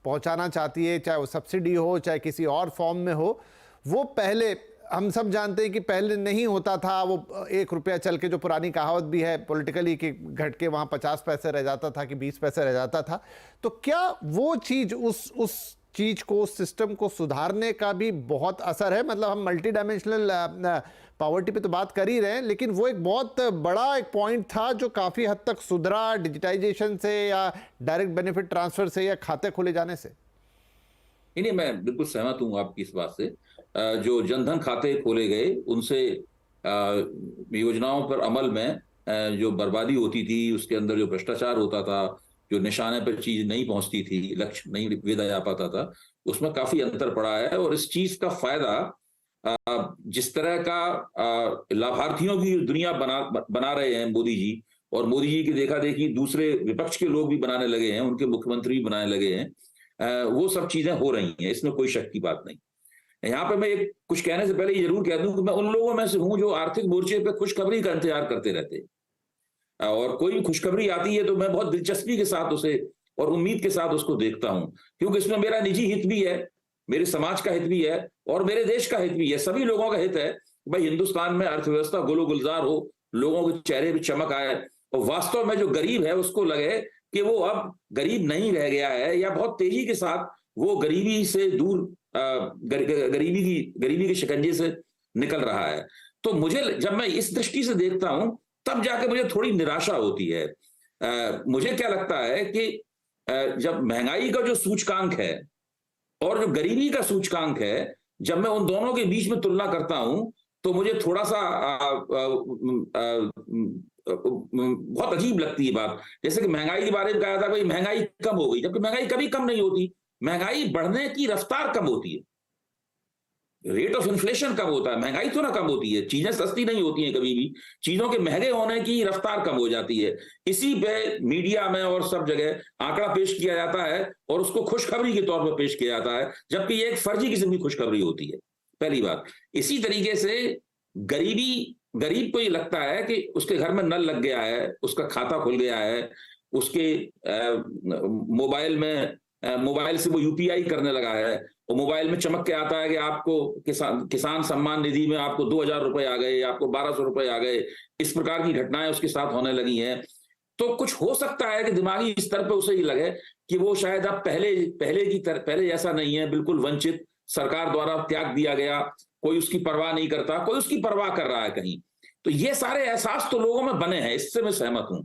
पहुंचाना चाहती है, चाहे वो सब्सिडी हो चाहे किसी और फॉर्म में हो, वो पहले हम सब जानते हैं कि पहले नहीं होता था। वो 1 रुपया चल के, जो पुरानी कहावत भी है पॉलिटिकली कि घट के वहाँ 50 पैसे रह जाता था कि 20 पैसे रह जाता था। तो क्या वो चीज़ उस चीज को, सिस्टम को सुधारने का भी बहुत असर है? मतलब हम मल्टी डायमेंशनल पॉवर्टी पे तो बात कर ही रहे हैं, लेकिन वो एक बहुत बड़ा एक पॉइंट था जो काफी हद तक सुधरा डिजिटाइजेशन से या डायरेक्ट बेनिफिट ट्रांसफर से या खाते खोले जाने से। नहीं, मैं बिल्कुल सहमत हूं आपकी इस बात से। जो जनधन खाते खोले गए उनसे योजनाओं पर अमल में जो बर्बादी होती थी, उसके अंदर जो भ्रष्टाचार होता था, जो निशाने पर चीज नहीं पहुंचती थी, लक्ष्य नहीं भेदा जा पाता था, उसमें काफी अंतर पड़ा है। और इस चीज का फायदा जिस तरह का लाभार्थियों की दुनिया बना रहे हैं मोदी जी, और मोदी जी की देखा देखी दूसरे विपक्ष के लोग भी बनाने लगे हैं, उनके मुख्यमंत्री भी बनाने लगे हैं, वो सब चीजें हो रही हैं, इसमें कोई शक की बात नहीं। यहाँ पे मैं एक कुछ कहने से पहले ये जरूर कह दूं कि मैं उन लोगों में से हूं जो आर्थिक मोर्चे पे खुशखबरी का इंतजार करते रहते हैं, और कोई भी खुशखबरी आती है तो मैं बहुत दिलचस्पी के साथ उसे और उम्मीद के साथ उसको देखता हूं, क्योंकि इसमें मेरा निजी हित भी है, मेरे समाज का हित भी है, और मेरे देश का हित भी है। सभी लोगों का हित है भाई हिंदुस्तान में अर्थव्यवस्था गुलो गुलजार हो, लोगों के चेहरे पे चमक आए, और वास्तव में जो गरीब है उसको लगे कि वो अब गरीब नहीं रह गया है, या बहुत तेजी के साथ वो गरीबी से दूर, गरीबी के शिकंजे से निकल रहा है। तो मुझे, जब मैं इस दृष्टि से देखता हूं, तब जाके मुझे थोड़ी निराशा होती है। मुझे क्या लगता है कि जब महंगाई का जो सूचकांक है और जो गरीबी का सूचकांक है, जब मैं उन दोनों के बीच में तुलना करता हूं, तो मुझे थोड़ा सा बहुत अजीब लगती है बात। जैसे कि महंगाई के बारे में कहा था भाई महंगाई कम हो गई, जबकि महंगाई कभी कम नहीं होती। महंगाई बढ़ने की रफ्तार कम होती है, रेट ऑफ इन्फ्लेशन कम होता है, महंगाई तो ना कम होती है। चीजें सस्ती नहीं होती हैं कभी भी, चीजों के महंगे होने की रफ्तार कम हो जाती है। इसी पे मीडिया में और सब जगह आंकड़ा पेश किया जाता है और उसको खुशखबरी के तौर पर पेश किया जाता है, जबकि ये एक फर्जी किस्म की खुशखबरी होती है, पहली बात। इसी तरीके से गरीब को ये लगता है कि उसके घर में नल लग गया है, उसका खाता खुल गया है, उसके मोबाइल से वो यूपीआई करने लगा है, और मोबाइल में चमक के आता है कि आपको किसान सम्मान निधि में आपको 2000 रुपए आ गए, आपको 1200 रुपए आ गए। इस प्रकार की घटनाएं उसके साथ होने लगी हैं। तो कुछ हो सकता है कि दिमागी स्तर पे उसे ये लगे कि वो शायद अब पहले जैसा नहीं है, बिल्कुल वंचित, सरकार द्वारा त्याग दिया गया, कोई उसकी परवाह नहीं करता, कोई उसकी परवाह कर रहा है कहीं। तो ये सारे एहसास तो लोगों में बने हैं, इससे मैं सहमत हूं।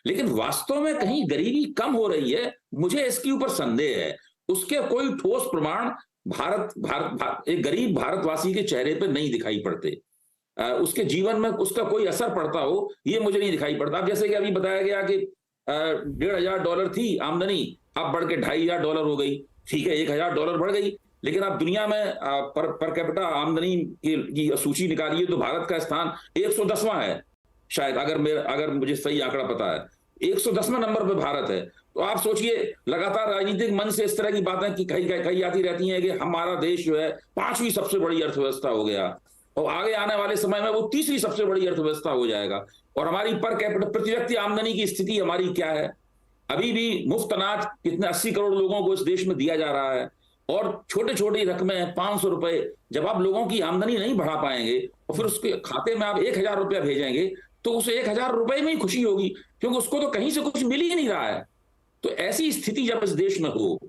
लेकिन वास्तव में कहीं गरीबी कम हो रही है, मुझे इसके ऊपर संदेह है। उसके कोई ठोस प्रमाण एक गरीब भारतवासी के चेहरे पर नहीं दिखाई पड़ते। उसके जीवन में उसका कोई असर पड़ता हो, ये मुझे नहीं दिखाई पड़ता। अब जैसे कि अभी बताया गया कि $1,500 थी आमदनी, अब बढ़ के $2,500 हो गई। ठीक है, $1,000 बढ़ गई, लेकिन आप दुनिया में पर कैपिटा आमदनी की सूची निकालिए तो भारत का स्थान 110वां है शायद, अगर मुझे सही आंकड़ा पता है, 110वां नंबर पे भारत है। तो आप सोचिए, लगातार राजनीतिक मन से इस तरह की बातें की कही आती रहती हैं कि हमारा देश जो है 5वीं सबसे बड़ी अर्थव्यवस्था हो गया, और आगे आने वाले समय में वो 3री सबसे बड़ी अर्थव्यवस्था हो जाएगा। और हमारी पर कैपिटा प्रति व्यक्ति आमदनी की स्थिति हमारी क्या है? अभी भी मुफ्त अनाज कितने 80 करोड़ लोगों को इस देश में दिया जा रहा है, और छोटे छोटी रकमें 500 रुपए। जब आप लोगों की आमदनी नहीं बढ़ा पाएंगे और फिर उसके खाते में आप 1,000 रुपया भेजेंगे, तो उसे 1,000 रुपए में ही खुशी होगी, क्योंकि उसको तो कहीं से कुछ मिल ही नहीं रहा है। तो ऐसी स्थिति जब इस देश में हो,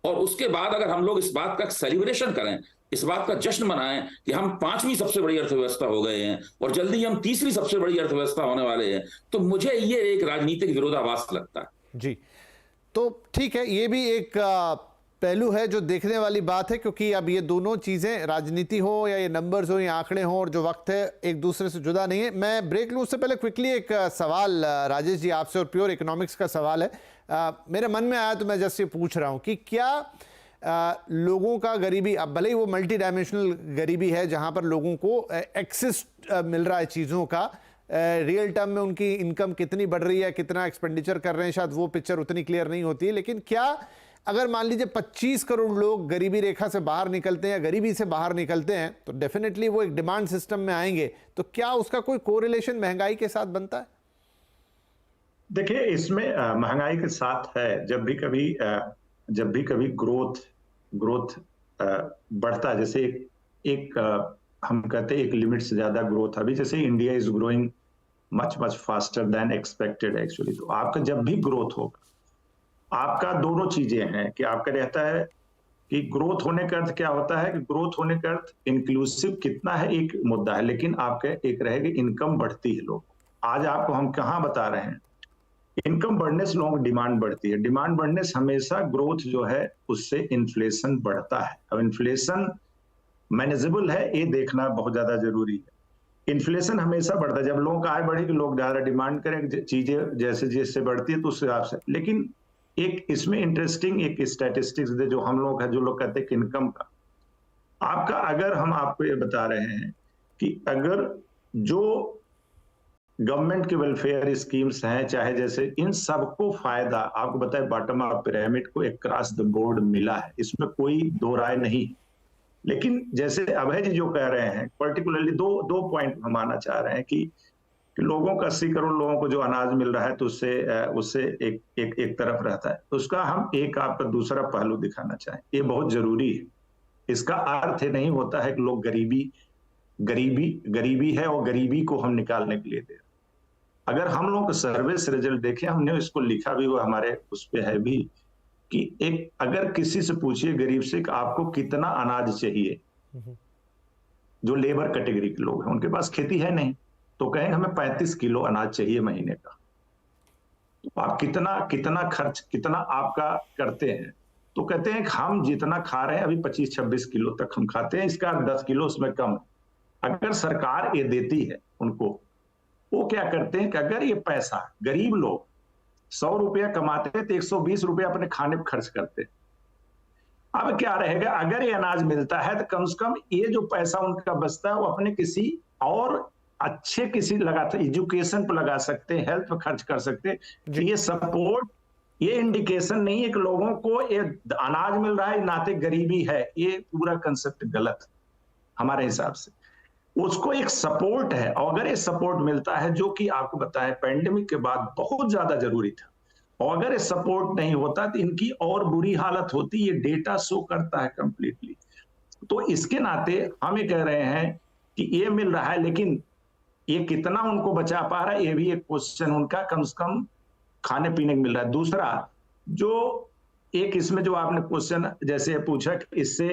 और उसके बाद अगर हम लोग इस बात का सेलिब्रेशन करें, इस बात का जश्न मनाएं कि हम 5वीं सबसे बड़ी अर्थव्यवस्था हो गए हैं और जल्दी हम 3री सबसे बड़ी अर्थव्यवस्था होने वाले हैं, तो मुझे ये एक राजनीतिक विरोधाभास लगता है। जी, तो ठीक है, ये भी एक पहलू है जो देखने वाली बात है, क्योंकि अब ये दोनों चीज़ें, राजनीति हो या ये नंबर्स हो या आंकड़े हो, और जो वक्त है एक दूसरे से जुदा नहीं है। मैं ब्रेक लूँ उससे पहले क्विकली एक सवाल राजेश जी आपसे, और प्योर इकोनॉमिक्स का सवाल है, मेरे मन में आया तो मैं जैसे पूछ रहा हूँ कि क्या लोगों का गरीबी, अब भले ही वो मल्टी डायमेंशनल गरीबी है जहाँ पर लोगों को एक्सेस मिल रहा है चीज़ों का, रियल टर्म में उनकी इनकम कितनी बढ़ रही है, कितना एक्सपेंडिचर कर रहे हैं, शायद वो पिक्चर उतनी क्लियर नहीं होती है। लेकिन क्या अगर मान लीजिए 25 करोड़ लोग गरीबी रेखा से बाहर निकलते हैं या गरीबी से बाहर निकलते हैं, तो डेफिनेटली वो एक डिमांड सिस्टम में आएंगे, तो क्या उसका कोई कोरिलेशन महंगाई के साथ बनता है? देखिए, इसमें महंगाई के साथ है, जब भी कभी ग्रोथ बढ़ता है, जैसे एक हम कहते हैं एक लिमिट से ज्यादा ग्रोथ, अभी जैसे India is growing much faster than expected actually. तो आपका जब भी ग्रोथ होगा, आपका दोनों चीजें हैं कि आपका रहता है कि ग्रोथ होने का अर्थ क्या होता है, कि ग्रोथ होने का अर्थ इंक्लूसिव कितना है एक मुद्दा है, लेकिन आपके एक रहेगा इनकम बढ़ती है लोग। आज आपको हम कहाँ बता रहे हैं, इनकम बढ़ने से लोगों की डिमांड बढ़ती है, डिमांड बढ़ने से हमेशा ग्रोथ जो है उससे इन्फ्लेशन बढ़ता है। अब इन्फ्लेशन मैनेजेबल है ये देखना बहुत ज्यादा जरूरी है। इन्फ्लेशन हमेशा बढ़ता है, जब लोगों का आय बढ़ेगी लोग ज्यादा डिमांड करेंगे, चीजें जैसे जैसे बढ़ती है तो उस हिसाब से। लेकिन एक इसमें इंटरेस्टिंग एक स्टैटिस्टिक्स दे जो हम लोग है, जो लोग कहते हैं कि इनकम का आपका, अगर हम आपको ये बता रहे हैं कि अगर जो गवर्नमेंट के वेलफेयर स्कीम्स हैं, चाहे जैसे इन सबको फायदा आपको बताए बॉटम अप पिरामिड को एक क्रॉस द बोर्ड मिला है, इसमें कोई दो राय नहीं। लेकिन जैसे अभय जी जो कह रहे हैं, पर्टिकुलरली दो पॉइंट हम आना चाह रहे हैं कि लोगों को 80 करोड़ लोगों को जो अनाज मिल रहा है तो उससे एक तरफ रहता है, तो उसका हम एक आपका दूसरा पहलू दिखाना चाहें, ये बहुत जरूरी है। इसका अर्थ नहीं होता है कि लोग गरीबी है और गरीबी को हम निकालने के लिए दे रहे। अगर हम लोग सर्वे से रिजल्ट देखें, हमने इसको लिखा भी हुआ हमारे उस पे है भी, कि एक अगर किसी से पूछिए गरीब से कि आपको कितना अनाज चाहिए, जो लेबर कैटेगरी के लोग हैं उनके पास खेती है नहीं, तो कहेंगे हमें 35 किलो अनाज चाहिए महीने का। तो आप कितना खर्च कितना आपका करते हैं, तो कहते हैं कि हम जितना खा रहे हैं अभी 25-26 किलो तक हम खाते हैं, इसका 10 किलो उसमें कम है। अगर सरकार ये देती है उनको, वो क्या करते हैं कि अगर ये पैसा गरीब लोग 100 रुपया कमाते हैं तो 120 रुपया अपने खाने पर खर्च करते हैं। अब क्या रहेगा, अगर ये अनाज मिलता है तो कम से कम ये जो पैसा उनका बचता है वो अपने किसी और अच्छे किसी लगाते, एजुकेशन पर लगा सकते हैं, हेल्थ पर खर्च कर सकते हैं। ये सपोर्ट, ये इंडिकेशन नहीं है कि लोगों को ये अनाज मिल रहा है नाते गरीबी है, ये पूरा कंसेप्ट गलत हमारे हिसाब से। उसको एक सपोर्ट है, और अगर ये सपोर्ट मिलता है जो कि आपको बताया पैंडेमिक के बाद बहुत ज्यादा जरूरी था, और अगर ये सपोर्ट नहीं होता तो इनकी और बुरी हालत होती, ये डेटा शो करता है कंप्लीटली। तो इसके नाते हम ये कह रहे हैं कि ये मिल रहा है, लेकिन ये कितना उनको बचा पा रहा है ये भी एक क्वेश्चन, उनका कम से कम खाने पीने को मिल रहा है। दूसरा जो एक इसमें जो आपने क्वेश्चन जैसे पूछा कि इससे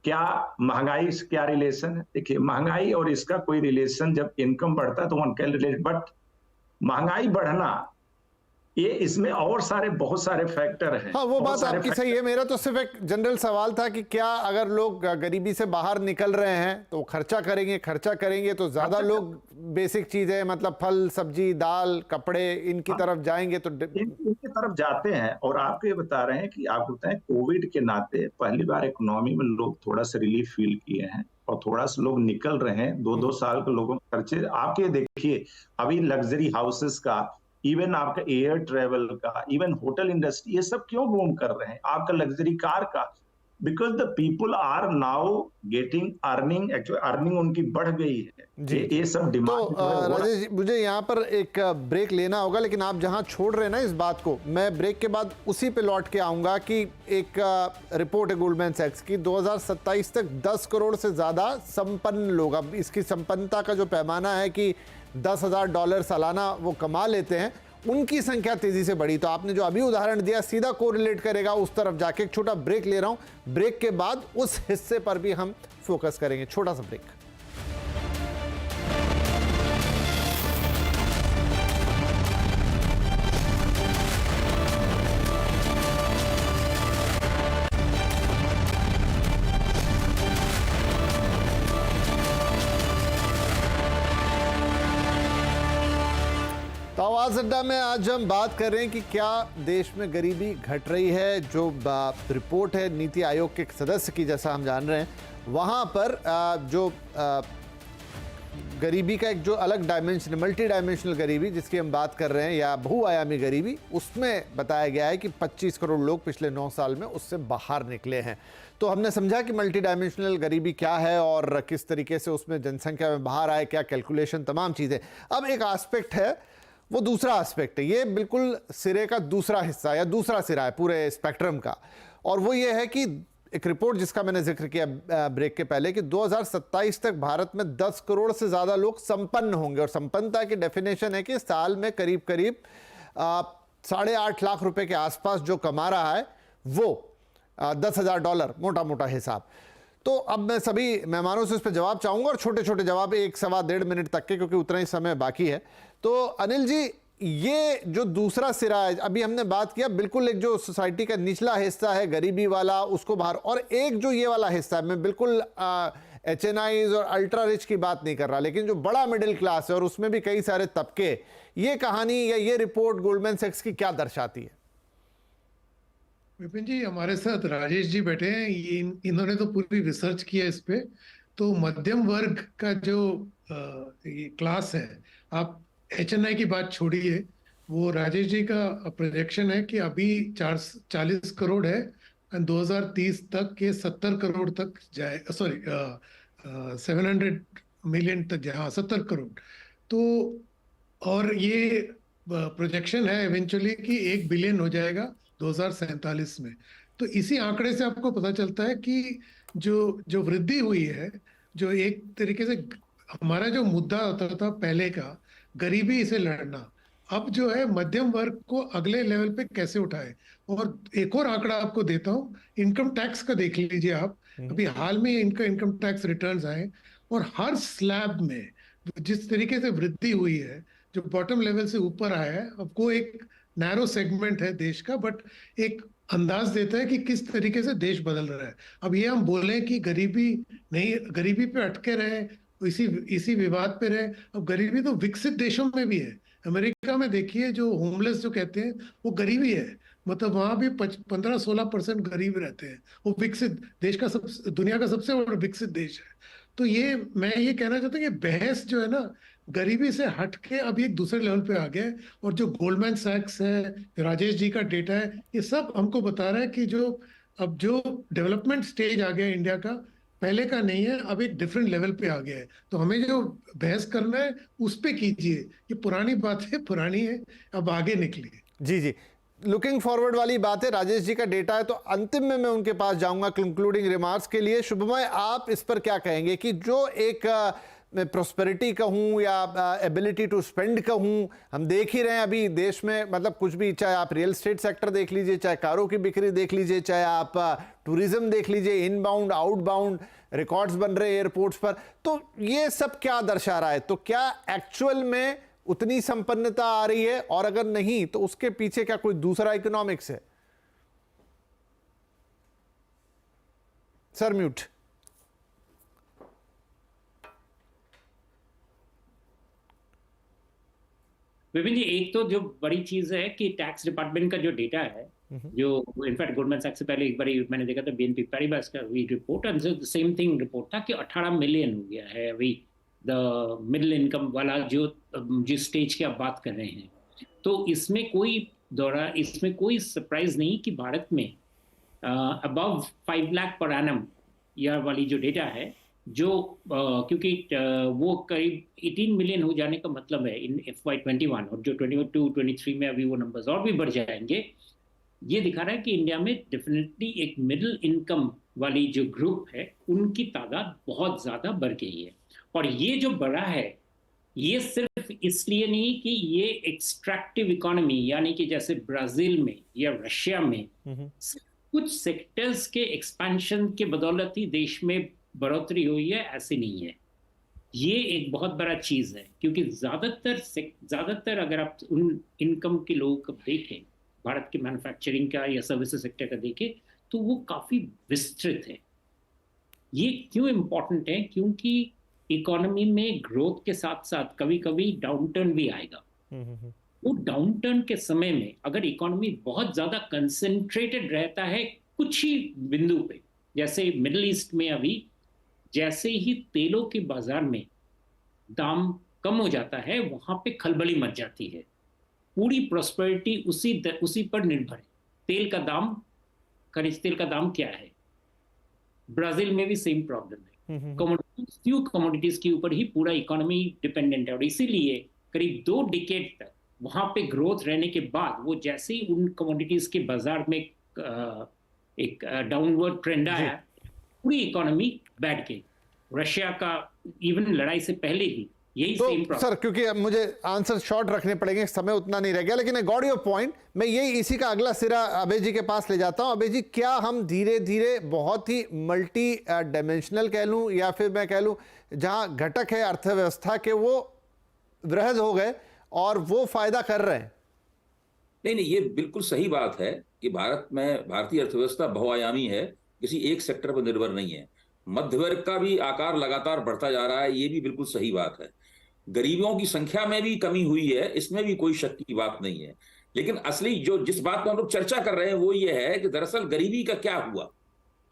क्या महंगाई से क्या रिलेशन है, देखिए महंगाई और इसका कोई रिलेशन, जब इनकम बढ़ता है तो वन कैन रिलेट, बट महंगाई बढ़ना ये इसमें और सारे बहुत सारे फैक्टर हैं। हाँ, वो बात आपकी सही है। मेरा तो सिर्फ एक जनरल सवाल था कि क्या अगर लोग गरीबी से बाहर निकल रहे हैं तो खर्चा करेंगे तो ज्यादा लोग बेसिक चीजें मतलब फल सब्जी दाल कपड़े इनकी तरफ जाएंगे, तो इनकी तरफ जाते हैं। और आपको ये बता रहे हैं कि आपको बताएं कोविड के नाते पहली बार इकोनॉमी में लोग थोड़ा सा रिलीफ फील किए हैं और थोड़ा सा लोग निकल रहे हैं। 2-2 साल के लोगों के खर्चे आपके देखिए, अभी लग्जरी हाउसेस का, इवन आपका एयर ट्रेवल का, इवन होटल इंडस्ट्री, ये सब क्यों बूम कर रहे हैं, आपका लग्जरी कार का, because the people are now getting earning, actually earning उनकी बढ़ गई है। ये सब डिमांड। तो राजेश जी, मुझे यहाँ पर एक ब्रेक लेना होगा, लेकिन आप जहाँ छोड़ रहे हैं ना इस बात को, मैं ब्रेक के बाद उसी पे लौट के आऊंगा कि एक रिपोर्ट है गोल्डमैन सैक्स की, 2027 तक 10 करोड़ से ज्यादा संपन्न लोग, अब इसकी संपन्नता का जो पैमाना है कि $10,000 सालाना वो कमा लेते हैं, उनकी संख्या तेजी से बढ़ी। तो आपने जो अभी उदाहरण दिया सीधा कोरिलेट करेगा उस तरफ जाके। एक छोटा ब्रेक ले रहा हूं, ब्रेक के बाद उस हिस्से पर भी हम फोकस करेंगे। छोटा सा ब्रेक। तो आवाज अड्डा में आज हम बात कर रहे हैं कि क्या देश में गरीबी घट रही है। जो रिपोर्ट है नीति आयोग के सदस्य की, जैसा हम जान रहे हैं, वहाँ पर जो गरीबी का एक जो अलग डायमेंशन, मल्टी डायमेंशनल गरीबी जिसकी हम बात कर रहे हैं, या बहुआयामी गरीबी, उसमें बताया गया है कि 25 करोड़ लोग पिछले 9 साल में उससे बाहर निकले हैं। तो हमने समझा कि मल्टी डायमेंशनल गरीबी क्या है और किस तरीके से उसमें जनसंख्या में बाहर आए, क्या कैलकुलेशन, तमाम चीज़ें। अब एक एस्पेक्ट है, वो दूसरा एस्पेक्ट है, ये बिल्कुल सिरे का दूसरा हिस्सा या दूसरा सिरा है पूरे स्पेक्ट्रम का, और वो ये है कि एक रिपोर्ट जिसका मैंने जिक्र किया ब्रेक के पहले कि 2027 तक भारत में 10 करोड़ से ज़्यादा लोग संपन्न होंगे। और संपन्नता की डेफिनेशन है कि साल में करीब 8.5 लाख रुपए के आसपास जो कमा रहा है वो $10,000, मोटा मोटा हिसाब। तो अब मैं सभी मेहमानों से इस पर जवाब चाहूंगा, और छोटे छोटे जवाब, 1-1.25 मिनट तक के, क्योंकि उतना ही समय बाकी है। तो अनिल जी, ये जो दूसरा सिरा है, अभी हमने बात किया, बिल्कुल एक जो सोसाइटी का निचला हिस्सा है गरीबी वाला, उसको बाहर, और एक जो ये वाला हिस्सा है, मैं बिल्कुल HNIs और अल्ट्रा रिच की बात नहीं कर रहा, लेकिन जो बड़ा मिडिल क्लास है और उसमें भी कई सारे तबके, ये कहानी या ये रिपोर्ट गोल्डमैन सैक्स की क्या दर्शाती है? विपिन जी, हमारे साथ राजेश जी बैठे हैं, इन्होंने तो पूरी रिसर्च किया इस पे। तो मध्यम वर्ग का जो ये क्लास है, आप HNI की बात छोड़िए, वो राजेश जी का प्रोजेक्शन है कि अभी 40 करोड़ है, और 2030 तक के 70 करोड़ तक जाए, सॉरी 700 मिलियन तक जाए, हाँ 70 करोड़। तो और ये प्रोजेक्शन है इवेंचुअली कि 1 बिलियन हो जाएगा 2047 में। तो इसी आंकड़े से आपको पता चलता है कि जो जो वृद्धि हुई है, जो एक तरीके से हमारा जो मुद्दा होता था पहले का, गरीबी से लड़ना, अब जो है मध्यम वर्ग को अगले लेवल पे कैसे उठाए। और एक और आंकड़ा आपको देता हूँ, इनकम टैक्स का देख लीजिए आप। अभी हाल में इनका इनकम टैक्स रिटर्न्स आए, और हर स्लैब में जिस तरीके से वृद्धि हुई है, जो बॉटम लेवल से ऊपर आया है, अब वो एक नैरो सेगमेंट है देश का, बट एक अंदाज देता है कि किस तरीके से देश बदल रहा है। अब ये हम बोलें कि गरीबी नहीं, गरीबी पे अटके रहे, इसी विवाद पे रहे, अब गरीबी तो विकसित देशों में भी है। अमेरिका में देखिए, जो होमलेस जो कहते हैं, वो गरीबी है, मतलब वहां भी 15-16% गरीब रहते हैं। वो विकसित देश का दुनिया का सबसे बड़ा विकसित देश है। तो ये मैं ये कहना चाहता हूँ कि बहस जो है ना, गरीबी से हट के अभी एक दूसरे लेवल पे आ गया है। और जो गोल्डमैन सैक्स है, राजेश जी का डेटा है, ये सब हमको बता रहा है कि अब जो डेवलपमेंट स्टेज आ गया है इंडिया का, पहले का नहीं है, अब एक डिफरेंट लेवल पे आ गया है। तो हमें जो बहस करना है उस पे कीजिए, ये पुरानी बातें पुरानी है, अब आगे निकलिए। जी जी, लुकिंग फॉरवर्ड वाली बात है। राजेश जी का डेटा है, तो अंतिम में मैं उनके पास जाऊंगा कंक्लूडिंग रिमार्क्स के लिए। शुभमय, आप इस पर क्या कहेंगे कि जो एक प्रॉस्पेरिटी कहूं या एबिलिटी टू स्पेंड कहूं, हम देख ही रहे हैं अभी देश में, मतलब कुछ भी, चाहे आप रियल एस्टेट सेक्टर देख लीजिए, चाहे कारों की बिक्री देख लीजिए, चाहे आप टूरिज्म देख लीजिए, इनबाउंड आउटबाउंड रिकॉर्ड्स बन रहे हैं एयरपोर्ट्स पर, तो ये सब क्या दर्शा रहा है? तो क्या एक्चुअल में उतनी संपन्नता आ रही है, और अगर नहीं तो उसके पीछे क्या कोई दूसरा इकोनॉमिक्स है? Sir mute. विपिन जी, एक तो जो बड़ी चीज है कि टैक्स डिपार्टमेंट का जो डेटा है, जो इनफैक्ट गोल्डमैन सैक्स से पहले एक बार मैंने देखा था, BNP पैरिबास का report, and same thing report था कि 18 मिलियन हो गया है अभी द मिडिल इनकम वाला, जो जिस स्टेज की आप बात कर रहे हैं। तो इसमें कोई सरप्राइज नहीं कि भारत में above 5 lakh per annum year वाली जो डेटा है, जो क्योंकि वो करीब 18 मिलियन हो जाने का मतलब है इन FY21, और जो 22-23 में अभी वो नंबर्स और भी बढ़ जाएंगे। ये दिखा रहा है कि इंडिया में डेफिनेटली एक मिडिल इनकम वाली जो ग्रुप है, उनकी तादाद बहुत ज्यादा बढ़ गई है। और ये जो बढ़ा है, ये सिर्फ इसलिए नहीं कि ये एक्सट्रैक्टिव इकोनॉमी, यानी कि जैसे ब्राजील में या रशिया में कुछ सेक्टर्स के एक्सपेंशन के बदौलत ही देश में बढ़ोतरी हुई है, ऐसे नहीं है। ये एक बहुत बड़ा चीज है, क्योंकि ज्यादातर अगर आप उन इनकम के लोगों को देखें, भारत के मैन्युफैक्चरिंग का या सर्विसेज सेक्टर का देखें, तो वो काफी विस्तृत है। ये क्यों इंपॉर्टेंट है? क्योंकि इकोनॉमी में ग्रोथ के साथ साथ कभी कभी डाउनटर्न भी आएगा। वो डाउनटर्न के समय में अगर इकोनॉमी बहुत ज्यादा कंसंट्रेटेड रहता है कुछ ही बिंदु पे, जैसे मिडिल ईस्ट में अभी जैसे ही तेलों के बाजार में दाम कम हो जाता है, वहां पे खलबली मच जाती है। पूरी प्रोस्पेरिटी उसी पर निर्भर है। तेल का दाम, खनिज तेल का दाम क्या है? ब्राजील में भी सेम प्रॉब्लम है। कमोडिटीज के ऊपर ही पूरा इकोनॉमी डिपेंडेंट है, और इसीलिए करीब 2 डिकेड तक वहां पे ग्रोथ रहने के बाद वो जैसे ही उन कमोडिटीज के बाजार में एक डाउनवर्ड ट्रेंड आया, पूरी इकोनॉमी बैठ गई। रशिया का इवन लड़ाई से पहले ही यही तो सेम सर, क्योंकि अब मुझे आंसर शॉर्ट रखने पड़ेंगे, समय उतना नहीं रह गया, लेकिन आई गॉट योर पॉइंट। मैं यही इसी का अगला सिरा अभय जी के पास ले जाता हूं। अभय जी, क्या हम धीरे धीरे बहुत ही मल्टी डायमेंशनल कह लूं, या फिर मैं कह लूं जहां घटक है अर्थव्यवस्था के वो वृहद हो गए और वो फायदा कर रहे हैं? नहीं नहीं, ये बिल्कुल सही बात है कि भारत में भारतीय अर्थव्यवस्था बहुआयामी है, किसी एक सेक्टर पर निर्भर नहीं है। मध्य वर्ग का भी आकार लगातार बढ़ता जा रहा है, ये भी बिल्कुल सही बात है। गरीबों की संख्या में भी कमी हुई है, इसमें भी कोई शक की बात नहीं है। लेकिन असली जिस बात पर हम लोग चर्चा कर रहे हैं वो ये है कि दरअसल गरीबी का क्या हुआ।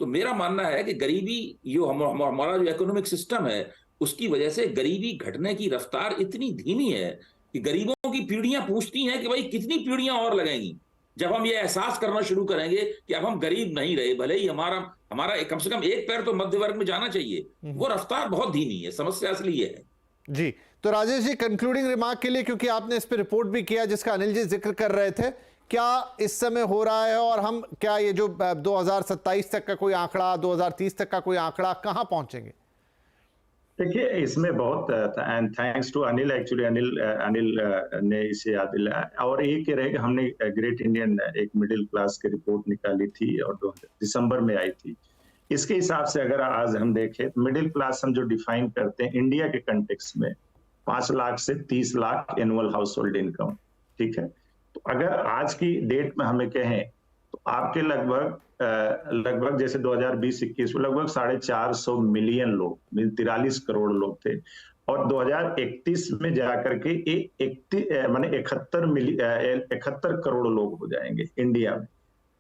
तो मेरा मानना है कि गरीबी हमारा जो इकोनॉमिक सिस्टम है उसकी वजह से गरीबी घटने की रफ्तार इतनी धीमी है कि गरीबों की पीढ़ियां पूछती हैं कि भाई कितनी पीढ़ियां और लगेंगी। जब हम ये एहसास करना शुरू करेंगे कि अब हम गरीब नहीं रहे, भले ही हमारा कम से कम एक पैर तो मध्य वर्ग में जाना चाहिए, वो रफ्तार बहुत धीमी है। समस्या असली ये है। जी तो राजेश जी, कंक्लूडिंग रिमार्क के लिए, क्योंकि आपने इस पर रिपोर्ट भी किया जिसका अनिल जी जिक्र कर रहे थे, क्या इस समय हो रहा है और हम क्या ये जो 2027 तक का कोई आंकड़ा, 2030 तक का कोई आंकड़ा, कहां पहुंचेंगे? देखिए, इसमें बहुत and thanks to Anil, actually Anil ने इसे याद दिलाया। और एक रहे कि हमने ग्रेट इंडियन एक मिडिल क्लास की रिपोर्ट निकाली थी और दिसंबर में आई थी। इसके हिसाब से अगर आज हम देखें तो मिडिल क्लास हम जो डिफाइन करते हैं इंडिया के कंटेक्स्ट में 5 लाख से 30 lakh annual house hold income, ठीक है। तो अगर आज की डेट में हमें कहें तो आपके लगभग जैसे 2020-21 में लगभग 450 मिलियन लोग, 43 करोड़ लोग थे, और 2031 में जाकर के 71 करोड़ लोग हो जाएंगे इंडिया में।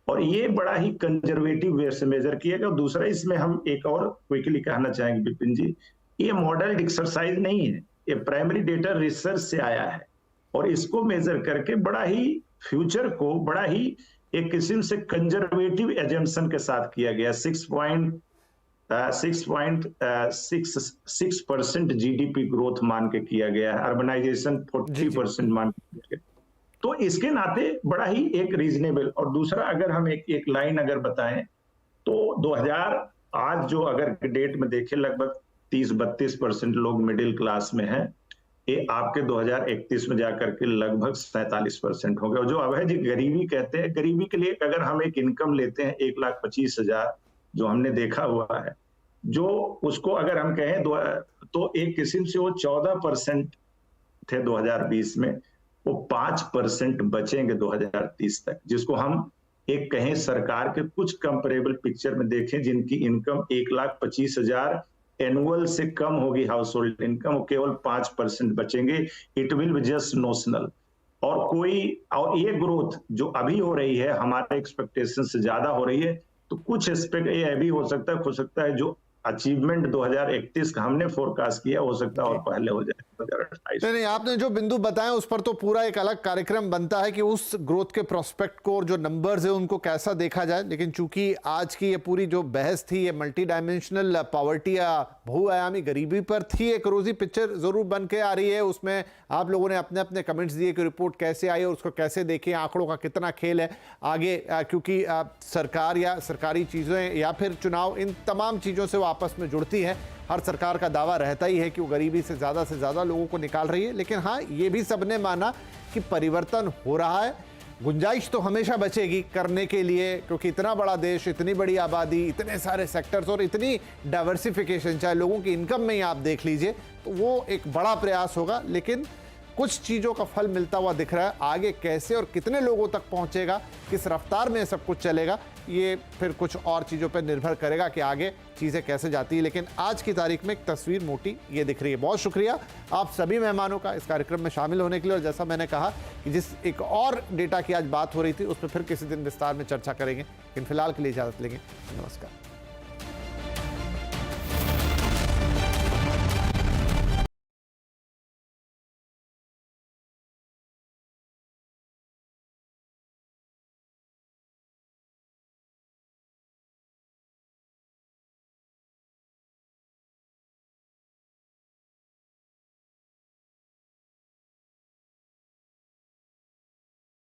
और ये बड़ा ही कंजर्वेटिव वे से मेजर किया गया। दूसरा, इसमें हम एक और क्विकली कहना चाहेंगे विपिन जी, ये मॉडल एक्सरसाइज नहीं है, ये प्राइमरी डेटा रिसर्च से आया है और इसको मेजर करके बड़ा ही फ्यूचर को बड़ा ही एक किस्म से कंजर्वेटिव एजम्पशन के साथ किया गया। 6.6% जीडीपी ग्रोथ मान के किया गया है, अर्बनाइजेशन 40% मान के किया गया। तो इसके नाते बड़ा ही एक रीजनेबल। और दूसरा, अगर हम एक लाइन अगर बताएं तो 2000 आज जो अगर डेट में देखें लगभग 30-32% लोग मिडिल क्लास में हैं, ये आपके 2031 में जाकर के लगभग 47% हो गए। और जो अभय जी गरीबी कहते हैं, गरीबी के लिए अगर हम एक इनकम लेते हैं 1,25,000 जो हमने देखा हुआ है, जो उसको अगर हम कहें तो एक किस्म से वो 14% थे 2020 में, वो 5% बचेंगे 2030 तक। जिसको हम एक कहें सरकार के कुछ कंपेरेबल पिक्चर में देखें जिनकी इनकम 1,25,000 एनुअल से कम होगी हाउस होल्ड इनकम, वो केवल 5% बचेंगे। It will be just notional. और ये ग्रोथ जो अभी हो रही है हमारे एक्सपेक्टेशन से ज्यादा हो रही है, तो कुछ एस्पेक्ट ये भी हो सकता है जो अचीवमेंट 2031 का हमने फोरकास्ट किया हो सकता है और पहले हो जाए 2028। नहीं, आपने जो बिंदु बताया उस पर तो पूरा एक अलग कार्यक्रम बनता है कि उस ग्रोथ के प्रोस्पेक्ट को और जो नंबर्स है उनको कैसा देखा जाए। लेकिन चूंकि आज की ये पूरी जो बहस थी ये मल्टी डायमेंशनल पॉवर्टी या बहुआयामी गरीबी पर थी, एक रोजी पिक्चर जरूर बन के आ रही है। उसमें आप लोगों ने अपने अपने कमेंट्स दिए कि रिपोर्ट कैसे आई और उसको कैसे देखें, आंकड़ों का कितना खेल है आगे, क्योंकि सरकार या सरकारी चीज़ें या फिर चुनाव, इन तमाम चीज़ों से वो आपस में जुड़ती है। हर सरकार का दावा रहता ही है कि वो गरीबी से ज़्यादा लोगों को निकाल रही है। लेकिन हाँ, ये भी सबने माना कि परिवर्तन हो रहा है। गुंजाइश तो हमेशा बचेगी करने के लिए, क्योंकि इतना बड़ा देश, इतनी बड़ी आबादी, इतने सारे सेक्टर्स और इतनी डाइवर्सिफिकेशन, चाहे लोगों की इनकम में ही आप देख लीजिए, तो वो एक बड़ा प्रयास होगा। लेकिन कुछ चीज़ों का फल मिलता हुआ दिख रहा है। आगे कैसे और कितने लोगों तक पहुंचेगा, किस रफ्तार में सब कुछ चलेगा, ये फिर कुछ और चीज़ों पर निर्भर करेगा कि आगे चीज़ें कैसे जाती है। लेकिन आज की तारीख में एक तस्वीर मोटी ये दिख रही है। बहुत शुक्रिया आप सभी मेहमानों का इस कार्यक्रम में शामिल होने के लिए। और जैसा मैंने कहा कि जिस एक और डेटा की आज बात हो रही थी उस पर फिर किसी दिन विस्तार में चर्चा करेंगे। लेकिन फिलहाल के लिए इजाज़त लेंगे। नमस्कार।